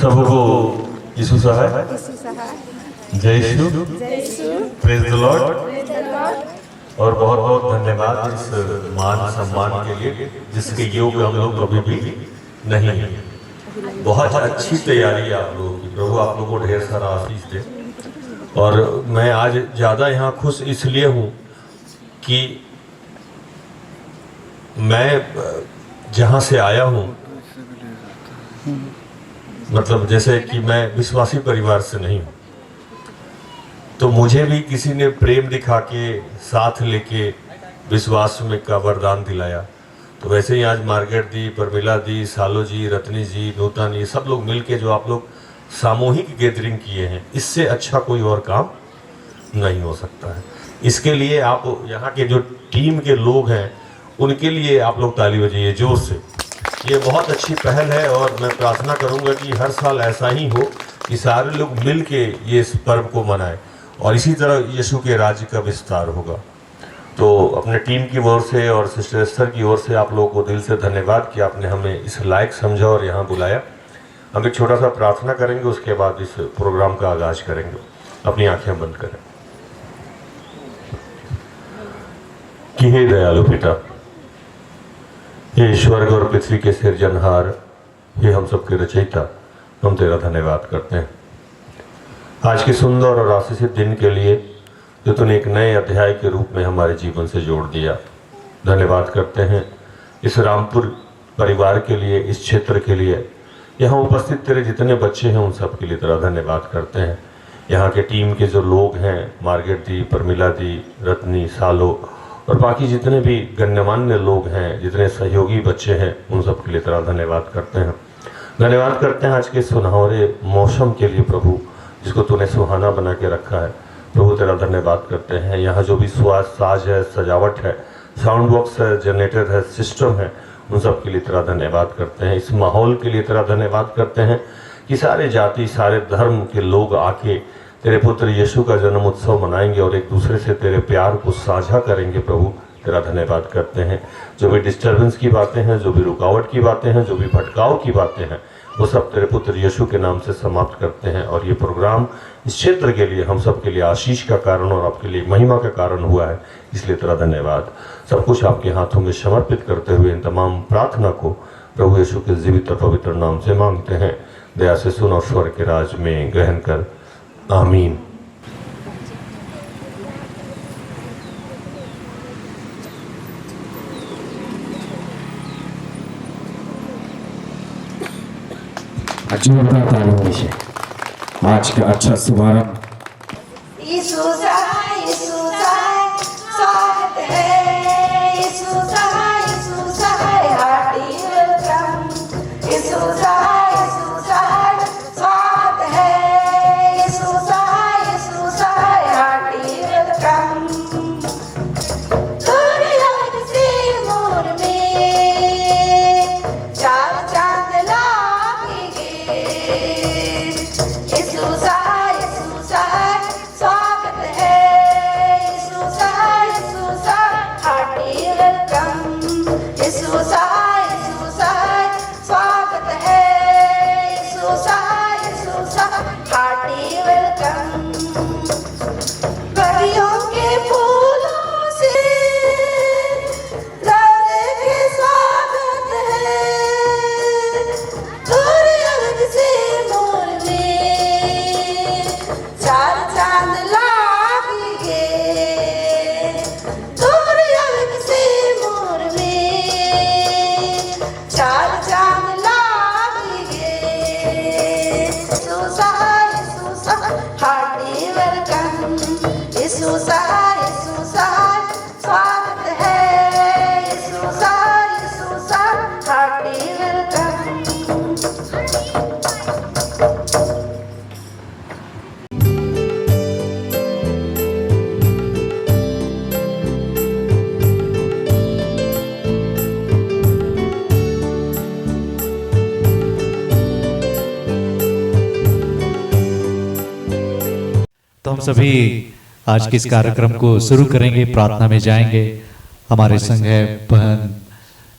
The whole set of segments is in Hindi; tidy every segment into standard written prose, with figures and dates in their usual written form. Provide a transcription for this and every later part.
सबको यीशु सहाय, जय यीशु, प्रेज द लॉर्ड। और बहुत बहुत धन्यवाद इस मान सम्मान के लिए जिसके योग हम लोग कभी भी नहीं है। बहुत अच्छी तैयारी है आप लोगों की, प्रभु आप लोगों को ढेर सारा आशीष दे। और मैं आज ज़्यादा यहाँ खुश इसलिए हूँ कि मैं जहाँ से आया हूँ, मतलब जैसे कि मैं विश्वासी परिवार से नहीं हूँ, तो मुझे भी किसी ने प्रेम दिखा के साथ लेके विश्वास में का वरदान दिलाया। तो वैसे ही आज मार्केट दी, परमिला दी, सालो जी, रत्नी जी, नूतन, ये सब लोग मिलके जो आप लोग सामूहिक गैदरिंग किए हैं, इससे अच्छा कोई और काम नहीं हो सकता है। इसके लिए आप यहाँ के जो टीम के लोग हैं उनके लिए आप लोग ताली बजाइए जोर से। ये बहुत अच्छी पहल है और मैं प्रार्थना करूँगा कि हर साल ऐसा ही हो कि सारे लोग मिल के ये इस पर्व को मनाएं और इसी तरह यीशु के राज्य का विस्तार होगा। तो अपने टीम की ओर से और सिस्टर एस्टर की ओर से आप लोगों को दिल से धन्यवाद कि आपने हमें इस लायक समझा और यहाँ बुलाया। हम एक छोटा सा प्रार्थना करेंगे, उसके बाद इस प्रोग्राम का आगाज करेंगे। अपनी आंखें बंद करें। कि हे दयालु पिता, हे स्वर्ग और पृथ्वी के सिरजनहार, हे हम सबके रचयिता, हम तेरा धन्यवाद करते हैं आज के सुंदर और आशीषित दिन के लिए जो तूने एक नए अध्याय के रूप में हमारे जीवन से जोड़ दिया। धन्यवाद करते हैं इस रामपुर परिवार के लिए, इस क्षेत्र के लिए, यहाँ उपस्थित तेरे जितने बच्चे हैं उन सब के लिए तेरा धन्यवाद करते हैं। यहाँ के टीम के जो लोग हैं, मार्केट दी, परमिला दी, रत्नी, सालो और बाकी जितने भी गण्यमान्य लोग हैं, जितने सहयोगी बच्चे हैं, उन सब के लिए तेरा धन्यवाद करते हैं। धन्यवाद करते हैं आज के सुनहरे मौसम के लिए प्रभु, जिसको तूने सुहाना बना के रखा है। प्रभु तेरा धन्यवाद करते हैं। यहाँ जो भी साज है, सजावट है, साउंड बॉक्स है, जनरेटर है, सिस्टम है, उन सब के लिए तेरा धन्यवाद करते हैं। इस माहौल के लिए तेरा धन्यवाद करते हैं कि सारे जाति, सारे धर्म के लोग आके तेरे पुत्र यीशु का जन्म उत्सव मनाएंगे और एक दूसरे से तेरे प्यार को साझा करेंगे। प्रभु तेरा धन्यवाद करते हैं। जो भी डिस्टर्बेंस की बातें हैं, जो भी रुकावट की बातें हैं, जो भी भटकाव की बातें हैं, वो सब तेरे पुत्र यीशु के नाम से समाप्त करते हैं। और ये प्रोग्राम इस क्षेत्र के लिए, हम सब के लिए आशीष का कारण और आपके लिए महिमा का कारण हुआ है, इसलिए तेरा धन्यवाद। सब कुछ आपके हाथों में समर्पित करते हुए इन तमाम प्रार्थना को प्रभु यीशु के जीवित और पवित्र नाम से मांगते हैं। दया से सुन और स्वर्ग के राज में ग्रहण कर, आमीन। जोरदार तालियों से आज का अच्छा शुभारंभ। यीशु सहाय, स्वागत है। यीशु सहाय, हार्टी वेलकम। यीशु सहाय, स्वागत है। यीशु सहाय, हार्टी वेलकम। सूर्योदय से मोर में चार चांद लागे। यीशु सहाय, स्वागत है। यीशु सहाय, हार्टी वेलकम। यीशु सहाय, स्वागत है। यीशु सहाय, हार्टी वेलकम। कलियों के फूलों से राधे के स्वागत है। सूर्योदय से मोर में चार चांद लागे। सूर्योदय से मोर में चार चांद लागे। यीशु सहाय, हार्टी वेलकम। यीशु सहाय, स्वागत है। यीशु सहाय, हार्टी वेलकम। तो हम सभी आज के इस कार्यक्रम को शुरू करेंगे, प्रार्थना में जाएंगे। हमारे संग है बहन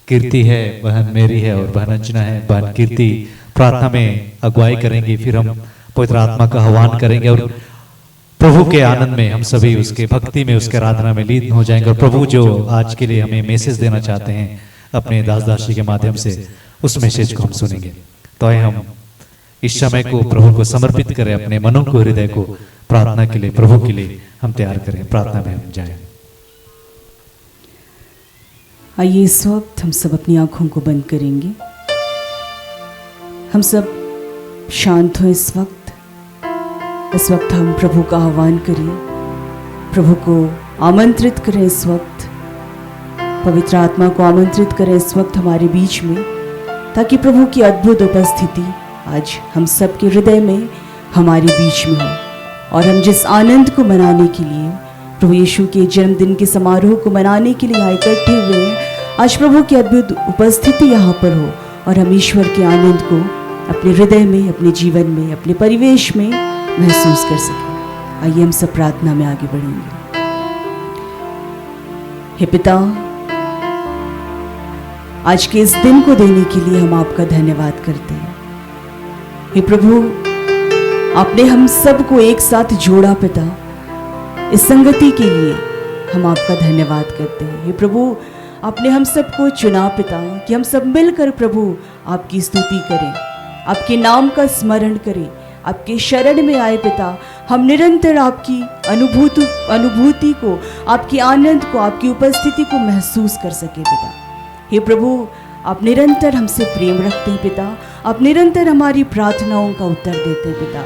कीर्ति है, बहन मेरी है और बहन अंजना है। बहन कीर्ति प्रार्थना में अगुवाई करेंगे, फिर हम पवित्र आत्मा का आह्वान करेंगे और प्रभु के आनंद में हम सभी उसके भक्ति में, उसके आराधना में लीन हो जाएंगे। और प्रभु जो आज के लिए हमें मैसेज देना चाहते हैं अपने दास दासी के माध्यम से, उस मैसेज को हम सुनेंगे। तो आइए हम इस समय को प्रभु को समर्पित करें, अपने मनों को, हृदय को प्रार्थना के लिए, प्रभु के लिए हम तैयार करें। प्रार्थना में हम जाएं। आइए इस वक्त हम सब अपनी आंखों को बंद करेंगे। हम सब शांत हो इस वक्त हम प्रभु का आह्वान करें, प्रभु को आमंत्रित करें। इस वक्त पवित्र आत्मा को आमंत्रित करें इस वक्त हमारे बीच में, ताकि प्रभु की अद्भुत उपस्थिति आज हम सब के हृदय में हमारे बीच में हो। और हम जिस आनंद को मनाने के लिए, प्रभु यीशु के जन्मदिन के समारोह को मनाने के लिए यहाँ इकट्ठे हुए हैं, आज प्रभु की अद्भुत उपस्थिति यहाँ पर हो और हम ईश्वर के आनंद को अपने हृदय में, अपने जीवन में, अपने परिवेश में महसूस कर सकें। आइए हम सब प्रार्थना में आगे बढ़ेंगे। हे पिता, आज के इस दिन को देने के लिए हम आपका धन्यवाद करते हैं। हे प्रभु, आपने हम सबको एक साथ जोड़ा पिता, इस संगति के लिए हम आपका धन्यवाद करते हैं। हे प्रभु, आपने हम सबको चुना पिता कि हम सब मिलकर प्रभु आपकी स्तुति करें, आपके नाम का स्मरण करें, आपके शरण में आए पिता। हम निरंतर आपकी अनुभूति को, आपके आनंद को, आपकी उपस्थिति को महसूस कर सके पिता। हे प्रभु, आप निरंतर हमसे प्रेम रखते हैं पिता, आप निरंतर हमारी प्रार्थनाओं का उत्तर देते हैं पिता।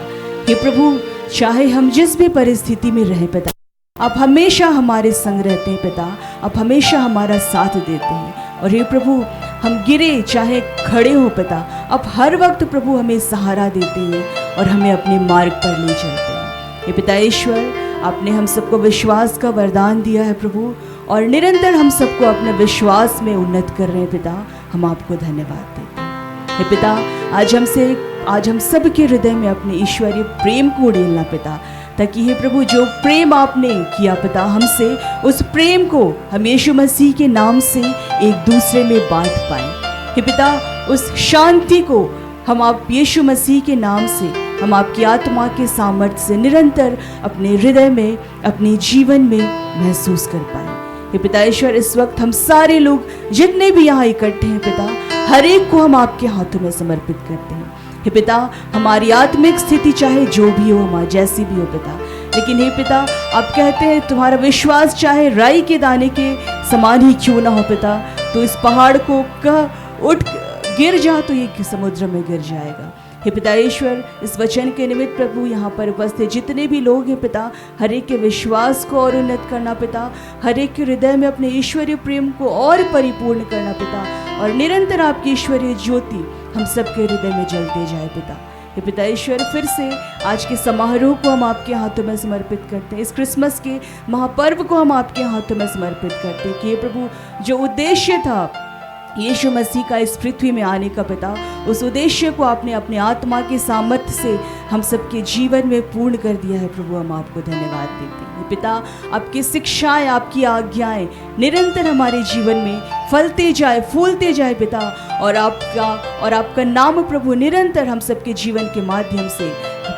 हे प्रभु, चाहे हम जिस भी परिस्थिति में रहें पिता, आप हमेशा हमारे संग रहते हैं पिता, आप हमेशा हमारा साथ देते हैं। और हे प्रभु, हम गिरे चाहे खड़े हो पिता, आप हर वक्त प्रभु हमें सहारा देते हैं और हमें अपने मार्ग पर ले चलते हैं। हे पिता ईश्वर, आपने हम सबको विश्वास का वरदान दिया है प्रभु, और निरंतर हम सबको अपने विश्वास में उन्नत कर रहे हैं पिता। हम आपको धन्यवाद देते हैं। हे पिता, आज हम सब के हृदय में अपने ईश्वरीय प्रेम को उड़ेलना पिता, ताकि हे प्रभु, जो प्रेम आपने किया पिता हमसे, उस प्रेम को हम यीशु मसीह के नाम से एक दूसरे में बांट पाएं। हे पिता, उस शांति को हम आप यीशु मसीह के नाम से, हम आपकी आत्मा के सामर्थ्य से निरंतर अपने हृदय में, अपने जीवन में महसूस कर पाएं। हे पिता ईश्वर, इस वक्त हम सारे लोग जितने भी यहाँ इकट्ठे हैं पिता, हर एक को हम आपके हाथों में समर्पित करते हैं। हे पिता, हमारी आत्मिक स्थिति चाहे जो भी हो, हमारी जैसी भी हो पिता, लेकिन हे पिता, आप कहते हैं तुम्हारा विश्वास चाहे राई के दाने के समान ही क्यों ना हो पिता, तो इस पहाड़ को कह उठ गिर जा तो ये समुद्र में गिर जाएगा। हे पिता ईश्वर, इस वचन के निमित्त प्रभु यहाँ पर उपस्थित जितने भी लोग हैं पिता, हर एक के विश्वास को और उन्नत करना पिता, हर एक के हृदय में अपने ईश्वरीय प्रेम को और परिपूर्ण करना पिता, और निरंतर आपकी ईश्वरीय ज्योति हम सबके हृदय में जलते जाए पिता। हे पिता ईश्वर, फिर से आज के समारोह को हम आपके हाथों में समर्पित करते हैं, इस क्रिसमस के महापर्व को हम आपके हाथों में समर्पित करते हैं कि हे प्रभु, जो उद्देश्य था यीशु मसीह का इस पृथ्वी में आने का पिता, उस उद्देश्य को आपने अपने आत्मा के सामर्थ्य से हम सबके जीवन में पूर्ण कर दिया है प्रभु। हम आपको धन्यवाद देते हैं पिता। आपकी शिक्षाएं, आपकी आज्ञाएं निरंतर हमारे जीवन में फलते जाए, फूलते जाए पिता, और आपका नाम प्रभु निरंतर हम सबके जीवन के माध्यम से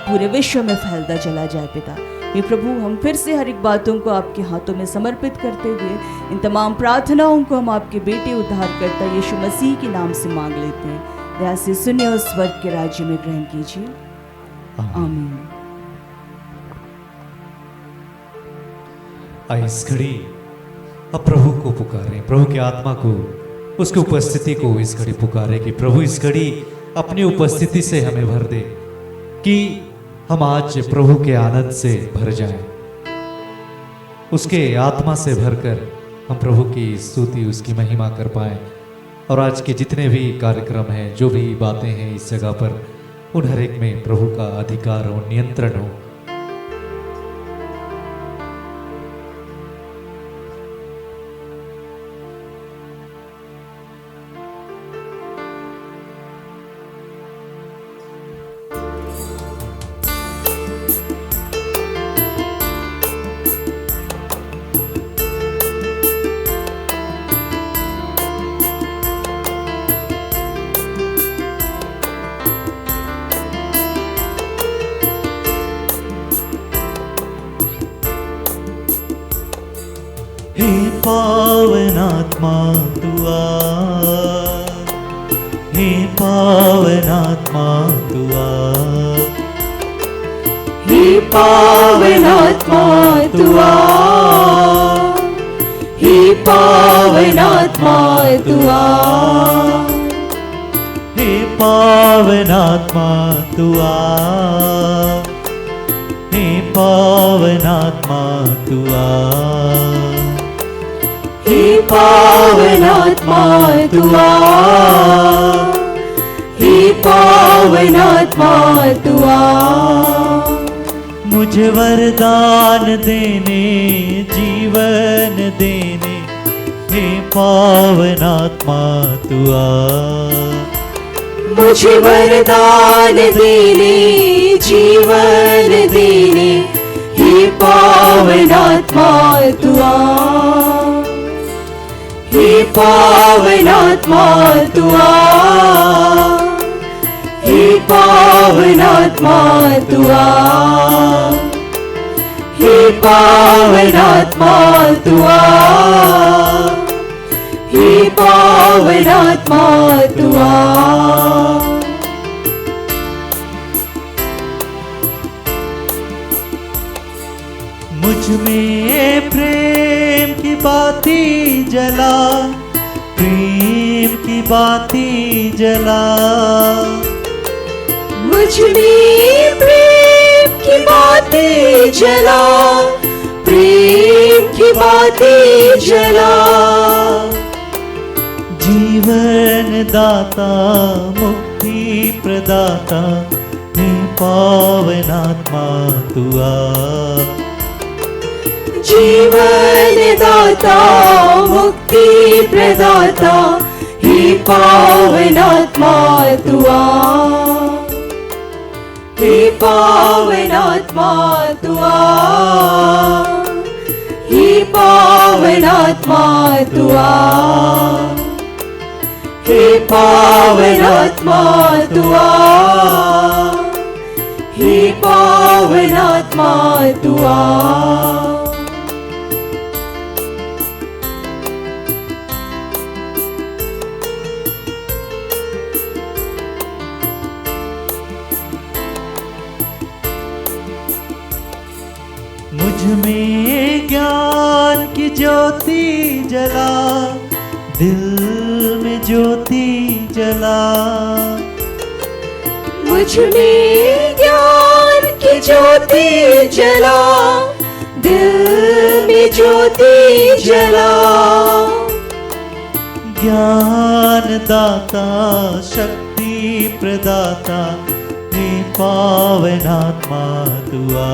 पूरे विश्व में फैलता चला जाए पिता। हे प्रभु, हम फिर से हर एक बातों को आपके हाथों में समर्पित करते हुए इन तमाम प्रार्थनाओं को हम आपके बेटे उद्धारकर्ता यीशु मसीह के नाम से मांग लेते हैं। दया से सुनिए और स्वर्ग के राज्य में ग्रहण कीजिए। आमीन। आइए इस घड़ी अब प्रभु को पुकारें, प्रभु की आत्मा को, उसकी उपस्थिति को इस घड़ी पुकारें कि प्रभु इस घड़ी अपनी उपस्थिति से हमें भर दे, कि हम आज प्रभु के आनंद से भर जाएं, उसके आत्मा से भरकर हम प्रभु की स्तुति, उसकी महिमा कर पाएं। और आज के जितने भी कार्यक्रम हैं, जो भी बातें हैं इस जगह पर, उन हर एक में प्रभु का अधिकार हो, नियंत्रण हो। हे पावन आत्मा तू आ, हे पावन आत्मा तू आ, हे पावन आत्मा तू आ, हे पावन आत्मा तू आ, हे पावन आत्मा तू आ, हे पावन आत्मा तू आ, हे पावन आत्मा तू आ, मुझे वरदान देने जीवन देने, हे पावन आत्मा तू आ, मुझे वरदान देने जीवन देने, हे पावन आत्मा तू आ, हे पावन आत्मा तू आ, हे पावन आत्मा तू आ, हे पावन आत्मा तू आ, हे पावन आत्मा तू आ। मुझ में प्रेम की बाती जला, प्रेम की बाती जला, मुझ में प्रेम की बातें जला, प्रेम की बातें जला, जीवन दाता मुक्ति प्रदाता, हे पावन आत्मा तू आ, जीवन दाता मुक्ति प्रदाता, हे पावन आत्मा तू आ, हे पावन आत्मा तू आ, हे पावन आत्मा तू आ, हे पावन आत्मा तू आ, हे पावन आत्मा तू आ। मुझ में ज्ञान की ज्योति जला, दिल में ज्योति जला, मुझ में ज्ञान की ज्योति जला, दिल में ज्योति जला, ज्ञान दाता शक्ति प्रदाता, हे पावन आत्मा तू आ,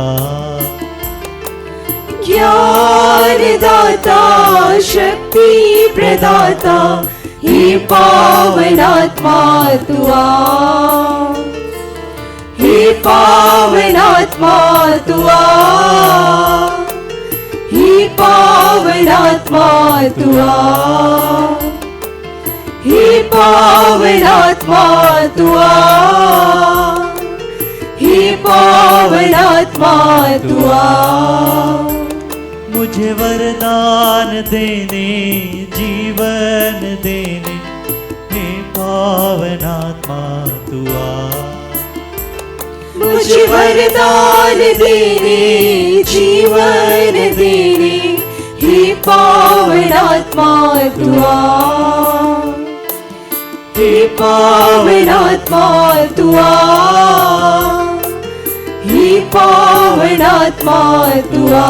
ज्ञान दाता शक्ति प्रदाता, हे पावन आत्मा तू आ, हे पावन आत्मा तू आ, हे पावन आत्मा तू आ, हे पावन आत्मा तू आ, हे पावन आत्मा तू आ। मुझे वरदान देने जीवन देने, हे पावन आत्मा तू आ, मुझे वरदान देने जीवन देने, हे पावन आत्मा तू आ, हे पावन आत्मा तू आ, हे पावन आत्मा तू आ,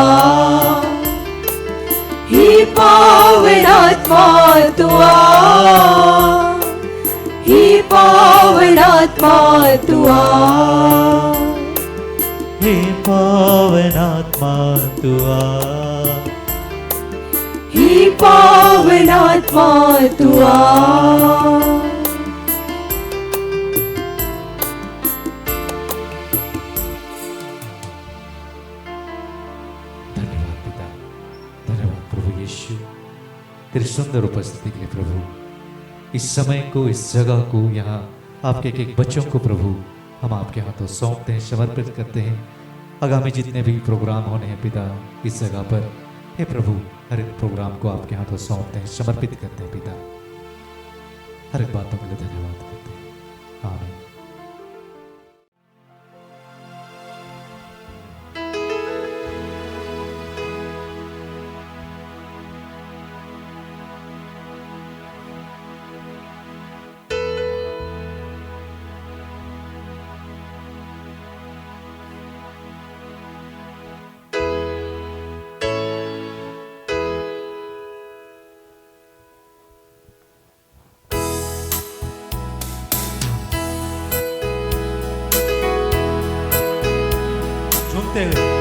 हे पावन आत्मा तू आ, हे पावन आत्मा तू आ, हे पावन आत्मा तू आ, हे पावन आत्मा तू आ। धन्यवाद पिता, धन्यवाद प्रभु यीशु, तेरी सुंदर उपस्थिति के लिए प्रभु। इस समय को, इस जगह को, यहाँ आपके एक बच्चों को प्रभु हम आपके हाथों सौंपते हैं, समर्पित करते हैं। आगामी जितने भी प्रोग्राम होने हैं पिता इस जगह पर, हे प्रभु हर एक प्रोग्राम को आपके हाथों सौंपते हैं, समर्पित करते हैं पिता। हर एक बातों के लिए धन्यवाद करते हैं। झुकते हुए।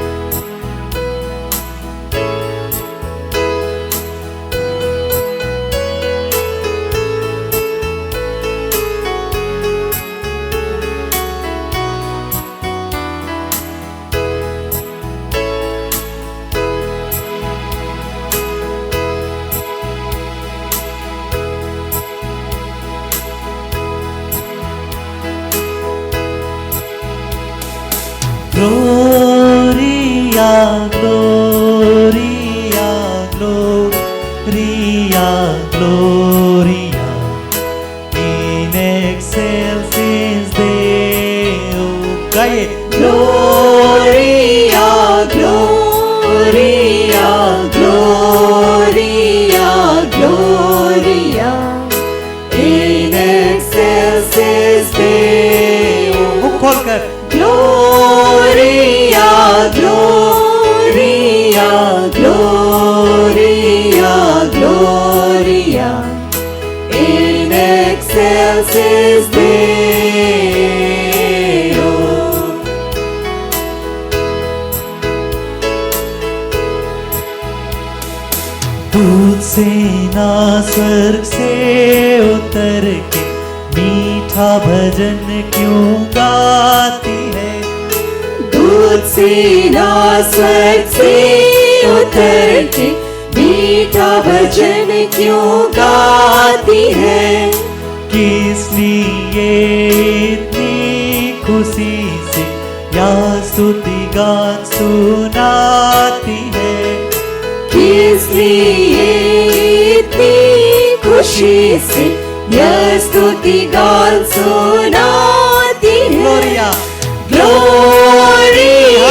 Gloria, Gloria, Gloria, Gloria, in excelsis Deo. Gaye. Gloria, Gloria, Gloria, Gloria, in excelsis Deo. मुख खोलकर Gloria, Gloria, Gloria, Gloria, in excelsis Deo. दूध से ना स्वर्ग से उतर के मीठा भजन क्यों गाती है। दूध से ना स्वर्ग से उतर के मीठा भजन क्यों गाती है। किस लिए इतनी खुशी से या स्तुति गान सुनाती है। किस लिए इतनी खुशी से यह स्तुति गान सुनाती है। Gloria Gloria,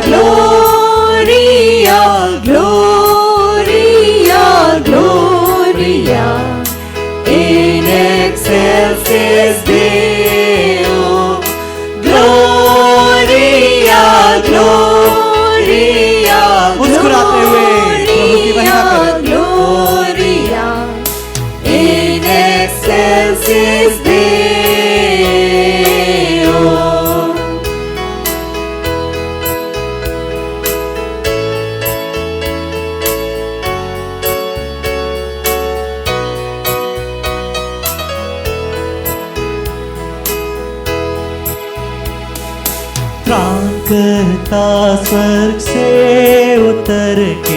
Gloria, Gloria, Gloria, in excelsis Deo. Gloria, Gloria, मुस्कुराते हुए प्रभु की महिमा करें। Gloria, in excelsis Deo. त्राणकर्ता स्वर्ग से उतर के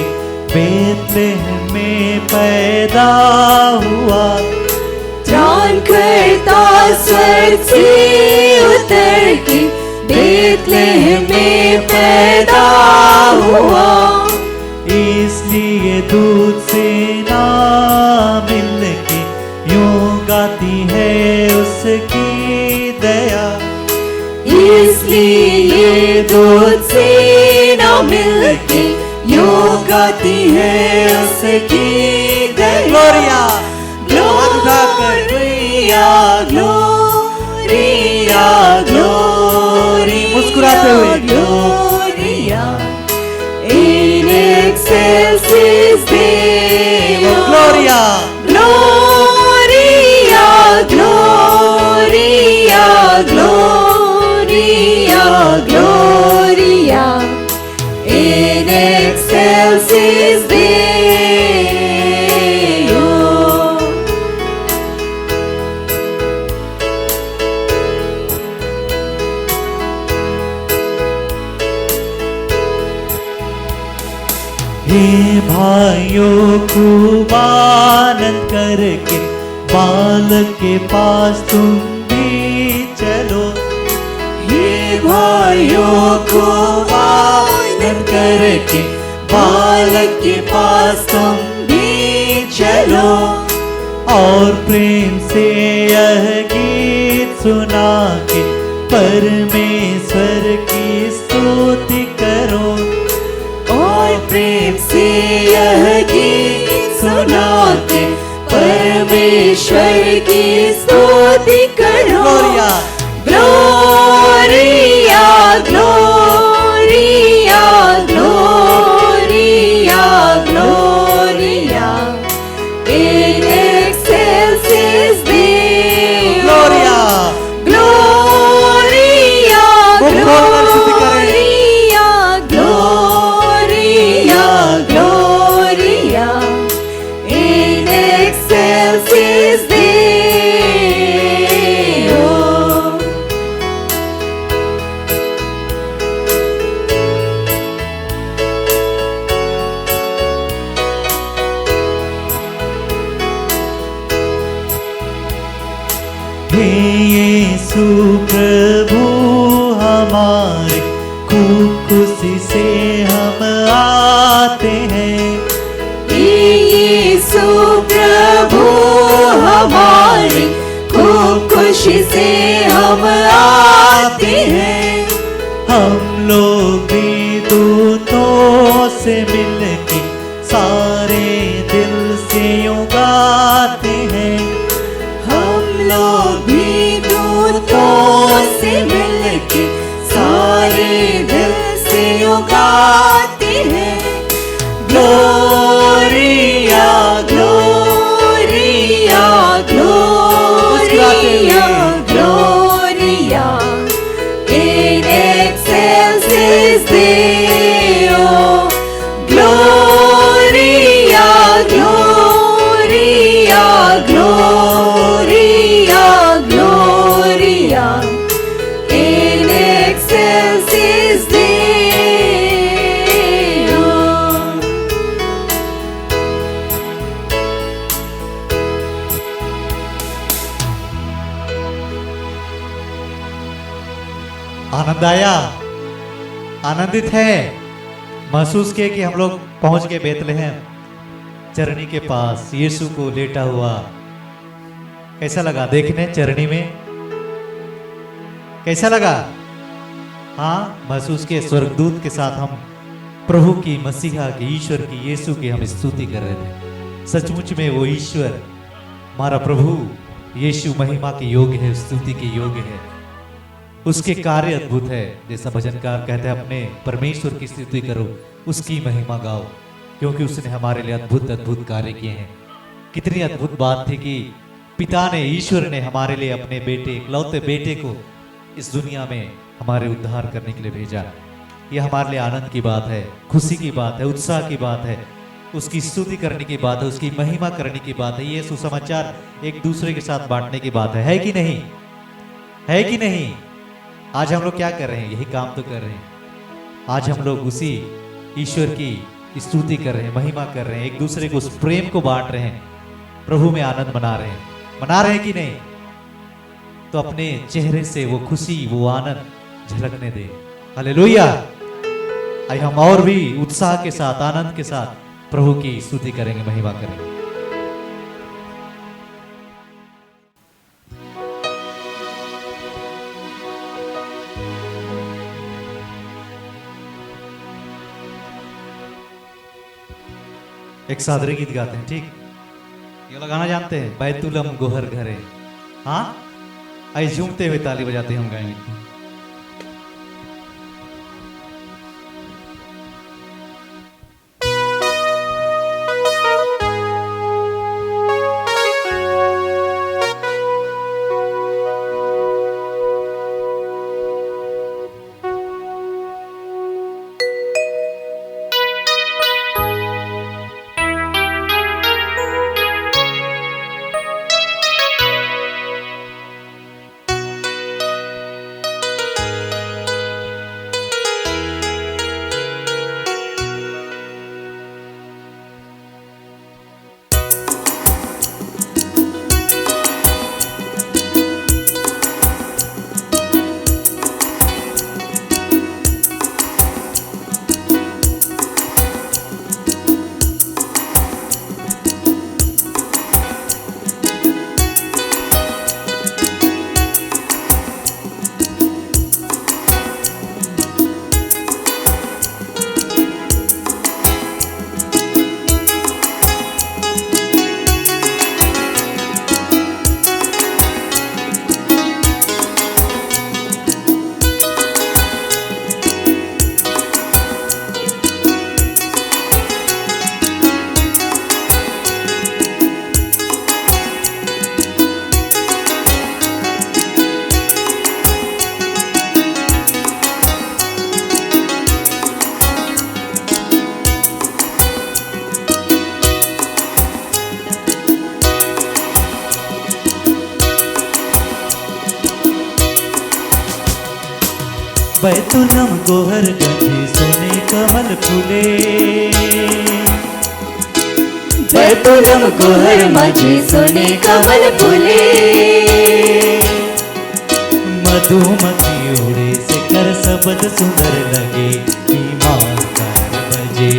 बेतलेहम में पैदा हुआ। त्राणकर्ता स्वर्ग से उतर के बेतलेहम में पैदा हुआ। इसलिए दूध से ना मिल के यूं गाती है उसकी दया। इसलिए दूध से न मिलके यूं गाती है उसकी दया। ग्लोरिया Gloria, Gloria, Gloria, मुस्कुराते हुए। Gloria, in excelsis Deo. Gloria Gloria, Gloria, Gloria, Gloria, in excelsis Deo. हे भाइयों खूब आनंद करके बालक के पास तुम भी चलो। हे भाइयों को आनंद करके बालक के पास तुम भी चलो। और प्रेम से यह गीत सुना के परमेश्वर की स्तुति करो। और प्रेम से यह गीत सुना के परमेश्वर की स्तुति करो। Gloria Gloria, Gloria, Gloria, Gloria, in excelsis Deo. Gloria Gloria, मुख खोलकर स्तुति करें। Gloria, हे यीशु प्रभु हमारे, खूब खुशी से हम आते हैं। यीशु प्रभु हमारे, खूब खुशी से हम आते हैं। हम लोग भी दूतों से मिलके सारे दिल से यूं गाते हैं। हम लोग भी दूतों से मिलके सारे दिल से यूं गाते हैं। Gloria Gloria Gloria Gloria in excelsis Deo. Gloria gloria gloria gloria in excelsis Deo. आनंद आया, आनंदित है, महसूस किए कि हम लोग पहुंच गए बेतलहम चरनी के पास, यीशु को लेटा हुआ। कैसा लगा देखने चरनी में? कैसा लगा? हाँ, महसूस किए स्वर्गदूत के साथ हम प्रभु की, मसीहा की, ईश्वर की, यीशु की हम स्तुति कर रहे थे। सचमुच में वो ईश्वर हमारा प्रभु यीशु महिमा के योग्य है, स्तुति के योग्य है। उसके कार्य अद्भुत है। जैसा भजनकार कहते हैं, अपने परमेश्वर की स्तुति करो, उसकी महिमा गाओ, क्योंकि उसने हमारे लिए अद्भुत अद्भुत कार्य किए हैं। कितनी अद्भुत बात थी कि पिता ने, ईश्वर ने हमारे लिए अपने बेटे, इकलौते बेटे को इस दुनिया में हमारे उद्धार करने के लिए भेजा। यह हमारे लिए आनंद की बात है, खुशी की बात है, उत्साह की बात है, उसकी स्तुति करने की बात है, उसकी महिमा करने की बात है। ये सुसमाचार एक दूसरे के साथ बांटने की बात है कि नहीं? है कि नहीं? आज हम लोग क्या कर रहे हैं? यही काम तो कर रहे हैं। आज हम लोग उसी ईश्वर की स्तुति कर रहे हैं, महिमा कर रहे हैं, एक दूसरे को उस प्रेम को बांट रहे हैं, प्रभु में आनंद मना रहे हैं। मना रहे हैं कि नहीं? तो अपने चेहरे से वो खुशी, वो आनंद झलकने दे। हालेलुया! आइए हम और भी उत्साह के साथ, आनंद के साथ प्रभु की स्तुति करेंगे, महिमा करेंगे। एक सादरे गीत गाते हैं, ठीक? ये लगाना जानते हैं, बैतुलम गोहर घरे। हाँ, आइए झूमते हुए ताली बजाते हम गाएंगे। बैतुलम गोहर गंजे सोने कमल फूले, बैतुलम गोहर माझे सोने कमल फुले। मधुमक्खी उड़े शिखर शब्द सुंदर लगे ईमानदार बजे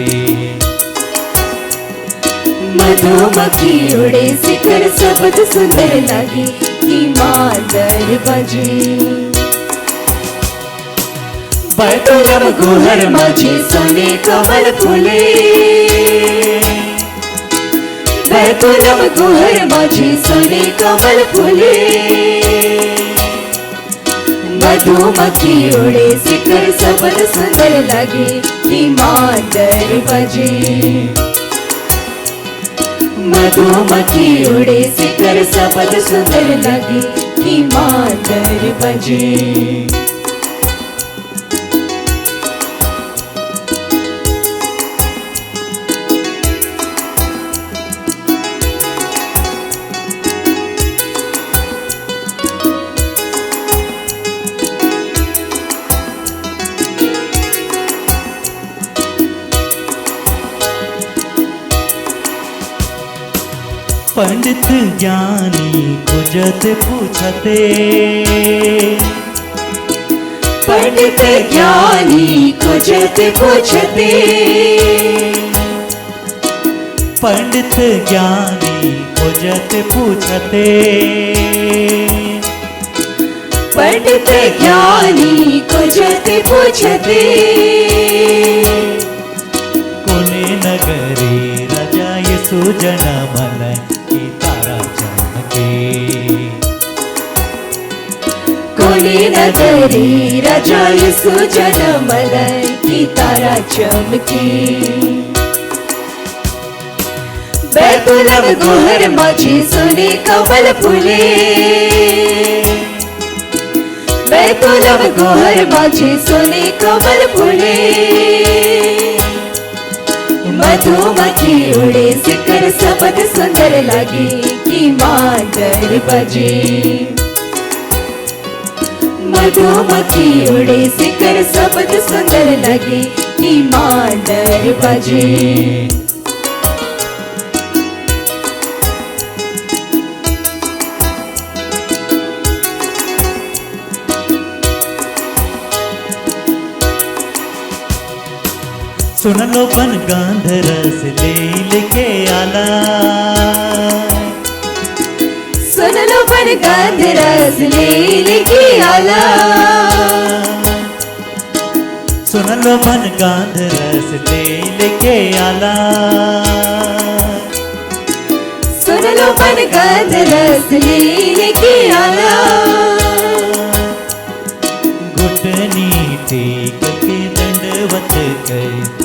मधुमक्खी उड़े शिखर शब्द सुंदर लगे ईमानदार बजे बैतुलम गुहर माझे सोने कमल फुले बैतुलम गुहर माझे सोने कमल फुले मधुमक्खी उड़े शिखर शब्द सुंदर लगे ईमानदार बजे मधुमक्खी उड़े शिखर शब्द सुंदर लगे ईमानदार बजे पंडित ज्ञानी कुजत पूछते पंडित ज्ञानी कुजत पूछते पंडित ज्ञानी कुजत पूछते पंडित ज्ञानी कुजत पूछते कोने नगरी राजा यीशु जनमल की तारा चमके कोने नगरी राजा यीशु जनमल की तारा चमके बैतुलम गुहर माझे सोने कमल फुले बैतुलम गुहर माझे सोने कमल फुले मधुमक्खी उड़े शिखर शब्द सुंदर लगे ईमानदार बजे मधुमक्खी उड़े शिखर शब्द सुंदर लगे ईमानदार बजे सुन लो बन गांध रस ले लेके आला सुन लो बन गांध रस ले लेके आला सुन लो बन गांध रस ले लेके आला सुन लो बन गांध रस ले लेके आला घुटनी टेक के दंडवत कर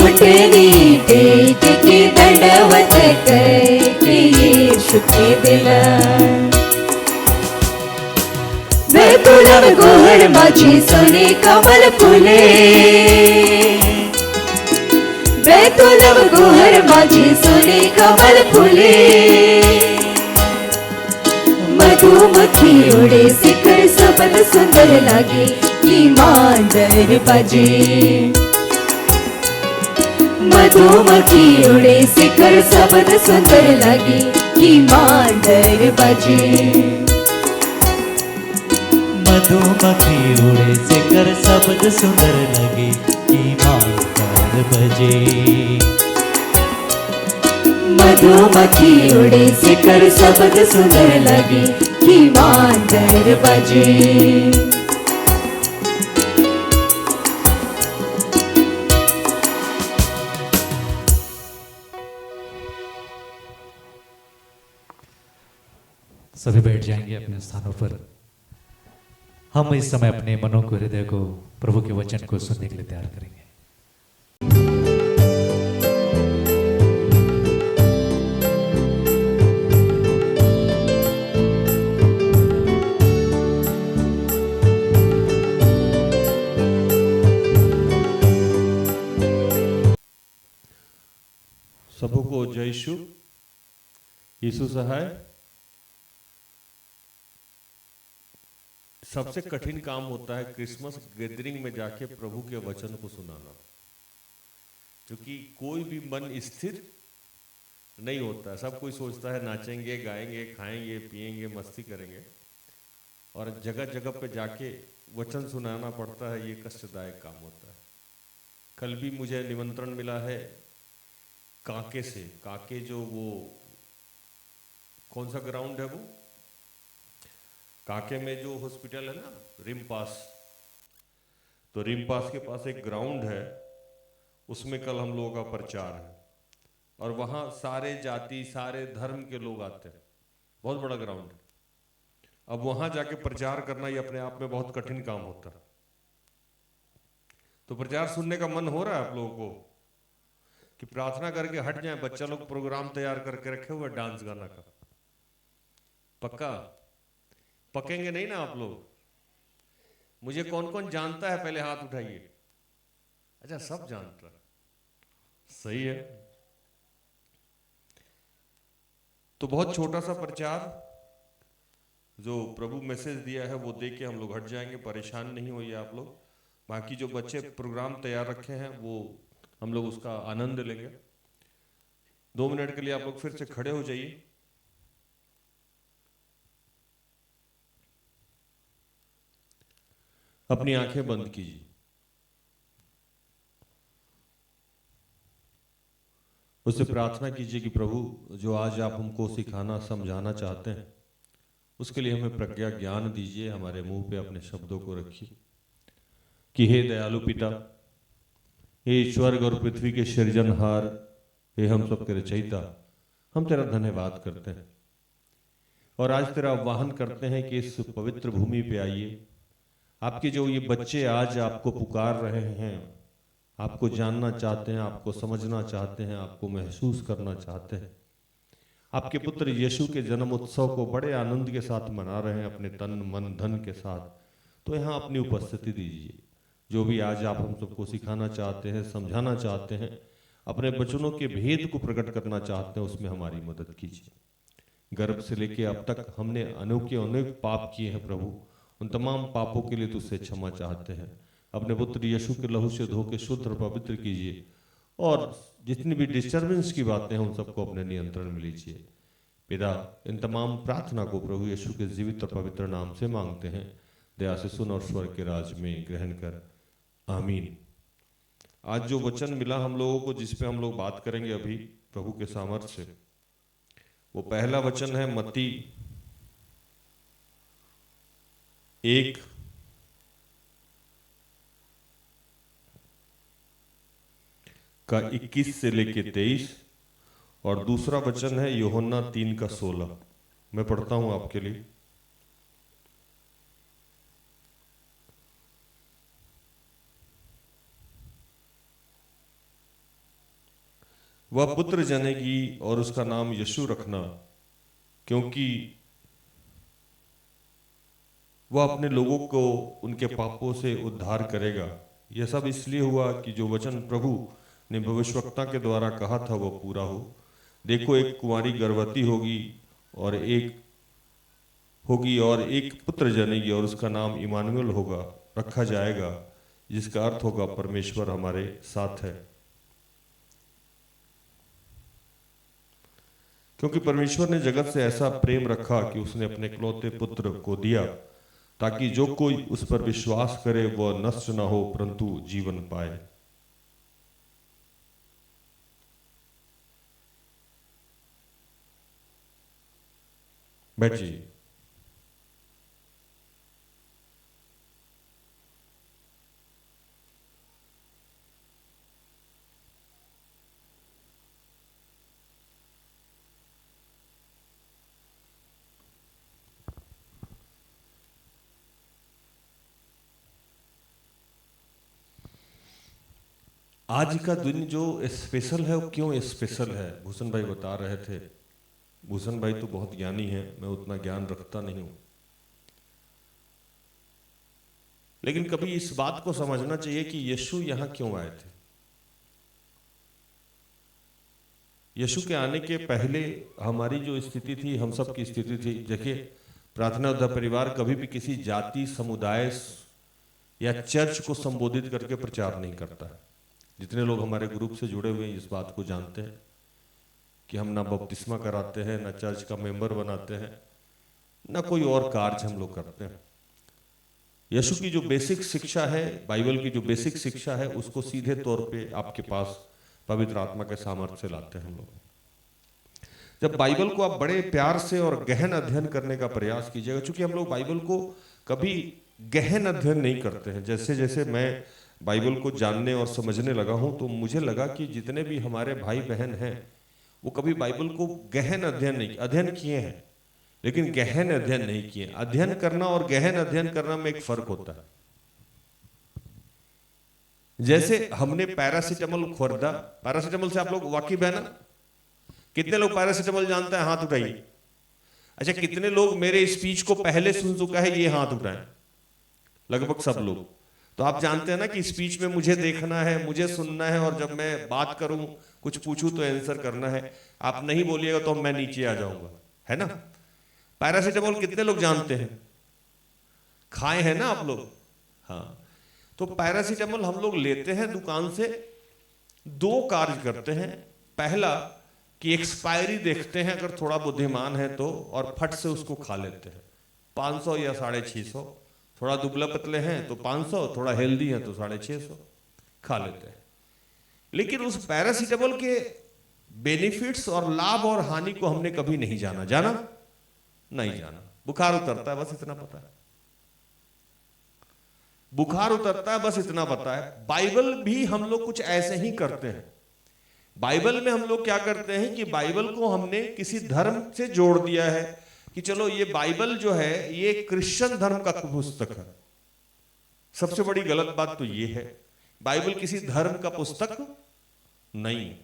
घुटनी टेक के दंडवत करके यीशु के दिला बैतुलम गुहर माझे सोने कमल फुले बैतुलम गुहर माझे सोने कमल फुले मधुमक्खी उड़े शिखर शब्द सुंदर लगे ईमानदार बजे मधुमक्खी उड़े शिखर शब्द सुंदर लगे ईमानदार बजे मधुमक्खी उड़े शिखर शब्द सुंदर लगे ईमानदार बजे मधुमक्खी उड़े शिखर शब्द सुंदर लगे ईमानदार बजे सभी बैठ जाएंगे अपने स्थानों पर। हम इस समय अपने मनों को हृदय को प्रभु के वचन को सुनने के लिए तैयार करेंगे। सबको जय यीशु। यीशु सहाय। सबसे कठिन काम होता है क्रिसमस गैदरिंग में जाके प्रभु के वचन को सुनाना, क्योंकि कोई भी मन स्थिर नहीं होता है। सब कोई सोचता है नाचेंगे, गाएंगे, खाएंगे, पिएंगे, मस्ती करेंगे, और जगह जगह पे जाके वचन सुनाना पड़ता है। ये कष्टदायक काम होता है। कल भी मुझे निमंत्रण मिला है काके से। काके जो वो कौन सा ग्राउंड है वो, काके में जो हॉस्पिटल है ना, रिमपास, तो रिमपास के पास एक ग्राउंड है, उसमें कल हम लोगों का प्रचार है, और वहाँ सारे जाति सारे धर्म के लोग आते हैं। बहुत बड़ा ग्राउंड है। अब वहाँ जाके प्रचार करना ये अपने आप में बहुत कठिन काम होता है। तो प्रचार सुनने का मन हो रहा है आप लोगों को कि प्रार्थना करके हट जाएं। बच्चा लोग प्रोग्राम तैयार करके रखे हुए डांस गाना का। पक्का पकेंगे नहीं ना आप लोग? मुझे कौन कौन जानता है पहले हाथ उठाइए। अच्छा, सब जानता है, सही है। तो बहुत छोटा सा प्रचार जो प्रभु मैसेज दिया है वो दे के हम लोग हट जाएंगे। परेशान नहीं होइए आप लोग। बाकी जो बच्चे प्रोग्राम तैयार रखे हैं वो हम लोग उसका आनंद लेंगे। 2 मिनट के लिए आप लोग फिर से खड़े हो जाइए। अपनी आंखें बंद कीजिए। उससे प्रार्थना कीजिए कि प्रभु जो आज आप हमको सिखाना समझाना चाहते हैं उसके लिए हमें प्रज्ञा ज्ञान दीजिए। हमारे मुंह पे अपने शब्दों को रखिए कि हे दयालु पिता, हे स्वर्ग और पृथ्वी के सृजनहार, हे हम सबके रचयिता, हम तेरा धन्यवाद करते हैं और आज तेरा आह्वान करते हैं कि इस पवित्र भूमि पे आइए। आपके जो ये बच्चे आज आपको पुकार रहे हैं, आपको जानना चाहते हैं, आपको समझना चाहते हैं, आपको महसूस करना चाहते हैं। आपके पुत्र यीशु के जन्म उत्सव को बड़े आनंद के साथ मना रहे हैं, अपने तन मन धन के साथ। तो यहाँ अपनी उपस्थिति दीजिए। जो भी आज आप हम सबको सिखाना चाहते हैं, समझाना चाहते हैं, अपने वचनों के भेद को प्रकट करना चाहते हैं, उसमें हमारी मदद कीजिए। गर्भ से लेके अब तक हमने अनेक पाप किए हैं प्रभु। उन तमाम पापों के लिए तुझसे क्षमा चाहते हैं। अपने पुत्र यीशु के लहू से धो के शुद्ध और पवित्र कीजिए, और जितनी भी डिस्टर्बेंस की बातें हैं उन सबको अपने नियंत्रण में लीजिए। पिता, इन तमाम प्रार्थना को प्रभु यीशु के जीवित और पवित्र नाम से मांगते हैं। दया से सुन और स्वर्ग के राज में ग्रहण कर, आमीन। आज जो वचन मिला हम लोगों को, जिस पे हम लोग बात करेंगे अभी प्रभु के सामर्थ्य से, वो पहला वचन है मत्ती 1 का 21 से लेके 23, और दूसरा वचन है यूहन्ना 3 का 16। मैं पढ़ता हूं आपके लिए। वह पुत्र जनेगी और उसका नाम यीशु रखना, क्योंकि वह अपने लोगों को उनके पापों से उद्धार करेगा। यह सब इसलिए हुआ कि जो वचन प्रभु ने भविष्यवक्ता के द्वारा कहा था वह पूरा हो। देखो, एक कुंवारी गर्भवती होगी और एक पुत्र जनेगी और उसका नाम इमानुएल होगा रखा जाएगा, जिसका अर्थ होगा परमेश्वर हमारे साथ है। क्योंकि परमेश्वर ने जगत से ऐसा प्रेम रखा कि उसने अपने इकलौते पुत्र को दिया, ताकि जो कोई उस पर विश्वास करे वह नष्ट न हो परंतु जीवन पाए। बैठिए। आज का दिन जो स्पेशल है वो क्यों स्पेशल है, भूषण भाई बता रहे थे। भूषण भाई तो बहुत ज्ञानी है, मैं उतना ज्ञान रखता नहीं हूं, लेकिन कभी इस बात को समझना चाहिए कि यीशु यहां क्यों आए थे। यीशु के आने के पहले हमारी जो स्थिति थी, हम सब की स्थिति थी। देखिए, प्रार्थना योद्धा परिवार कभी भी किसी जाति, समुदाय या चर्च को संबोधित करके प्रचार नहीं करता है। जितने लोग हमारे ग्रुप से जुड़े हुए हैं इस बात को जानते हैं कि हम ना बपतिस्मा कराते हैं, ना चर्च का मेंबर बनाते हैं, ना कोई और कार्य हम लोग करते हैं। यीशु की जो बेसिक शिक्षा है, बाइबल की जो बेसिक शिक्षा है, उसको सीधे तौर पे आपके पास पवित्र आत्मा के सामर्थ्य से लाते हैं हम लोग। जब बाइबल को आप बड़े प्यार से और गहन अध्ययन करने का प्रयास कीजिएगा, क्योंकि हम लोग बाइबल को कभी गहन अध्ययन नहीं करते हैं। जैसे जैसे मैं बाइबल को जानने और समझने लगा हूं, तो मुझे लगा कि जितने भी हमारे भाई बहन हैं वो कभी बाइबल को गहन अध्ययन किए हैं, लेकिन गहन अध्ययन नहीं किए। अध्ययन करना और गहन अध्ययन करना में एक फर्क होता है। जैसे हमने पैरासीटामोल खरीदा, पैरासीटामोल से आप लोग वाकिफ है ना? कितने लोग पैरासीटामोल जानते हैं? हाथ उठाइए। अच्छा, कितने लोग मेरे स्पीच को पहले सुन चुका है? ये हाथ उठाएं। लगभग सब लोग। तो आप जानते हैं ना कि स्पीच में मुझे देखना है, मुझे सुनना है, और जब मैं बात करूं, कुछ पूछूं तो आंसर करना है। आप नहीं बोलिएगा तो मैं नीचे आ जाऊंगा, है ना? पैरासीटामोल कितने लोग जानते हैं? खाए हैं ना आप लोग? हाँ। तो पैरासीटामोल हम लोग लेते हैं दुकान से, दो कार्य करते हैं। पहला कि एक्सपायरी देखते हैं, अगर थोड़ा बुद्धिमान है तो, और फट से उसको खा लेते हैं। 500 या 650, थोड़ा दुबला पतले हैं तो 500, थोड़ा हेल्दी है तो 650 खा लेते हैं। लेकिन उस पैरासीटामोल के बेनिफिट्स और लाभ और हानि को हमने कभी नहीं जाना नहीं जाना। बुखार उतरता है, बस इतना पता है। बुखार उतरता है, बस इतना पता है। बाइबल भी हम लोग कुछ ऐसे ही करते हैं। बाइबल में हम लोग क्या करते हैं कि बाइबल को हमने किसी धर्म से जोड़ दिया है कि चलो ये बाइबल जो है ये क्रिश्चियन धर्म का पुस्तक है। सबसे बड़ी गलत बात तो ये है, बाइबल किसी धर्म का पुस्तक नहीं है।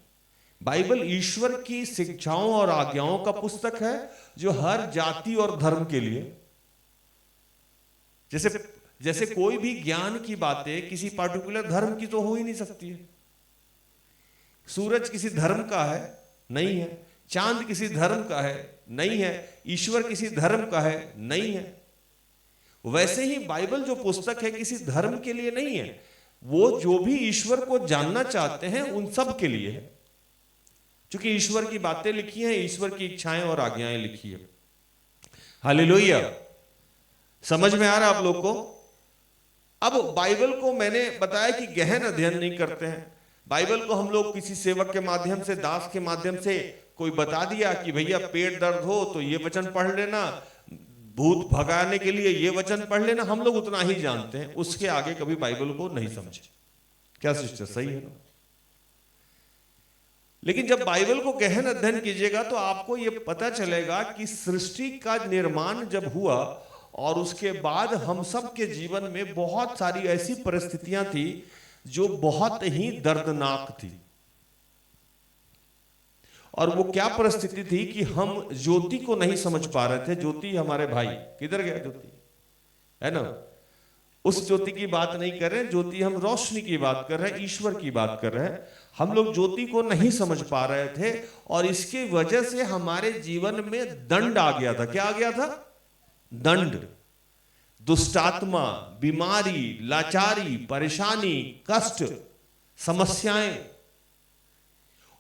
बाइबल ईश्वर की शिक्षाओं और आज्ञाओं का पुस्तक है, जो हर जाति और धर्म के लिए, जैसे कोई भी ज्ञान की बातें किसी पार्टिकुलर धर्म की तो हो ही नहीं सकती है। सूरज किसी धर्म का है? नहीं है। चांद किसी धर्म का है? नहीं है। ईश्वर किसी धर्म का है? नहीं है। वैसे ही बाइबल जो पुस्तक है किसी धर्म के लिए नहीं है, वो जो भी ईश्वर को जानना चाहते हैं उन सब के लिए है। क्योंकि ईश्वर की बातें लिखी हैं, ईश्वर की इच्छाएं और आज्ञाएं लिखी है। हालेलुया। समझ में आ रहा है आप लोग को? अब बाइबल को मैंने बताया कि गहन अध्ययन नहीं करते हैं। बाइबल को हम लोग किसी सेवक के माध्यम से, दास के माध्यम से, कोई बता दिया कि भैया पेट दर्द हो तो ये वचन पढ़ लेना, भूत भगाने के लिए ये वचन पढ़ लेना, हम लोग उतना ही जानते हैं। उसके आगे कभी बाइबल को नहीं समझे। क्या सिस्टर, सही है ना? लेकिन जब बाइबल को गहन अध्ययन कीजिएगा तो आपको यह पता चलेगा कि सृष्टि का निर्माण जब हुआ और उसके बाद हम सब के जीवन में बहुत सारी ऐसी परिस्थितियां थी जो बहुत ही दर्दनाक थी। और वो क्या परिस्थिति थी कि हम ज्योति को नहीं समझ पा रहे थे। ज्योति हमारे भाई, किधर गया ज्योति? है ना? उस ज्योति की बात नहीं कर रहे हैं, ज्योति हम रोशनी की बात कर रहे हैं, ईश्वर की बात कर रहे हैं। हम लोग ज्योति को नहीं समझ पा रहे थे और इसकी वजह से हमारे जीवन में दंड आ गया था। क्या आ गया था? दंड। दुष्टात्मा, बीमारी, लाचारी, परेशानी, कष्ट, समस्याएं।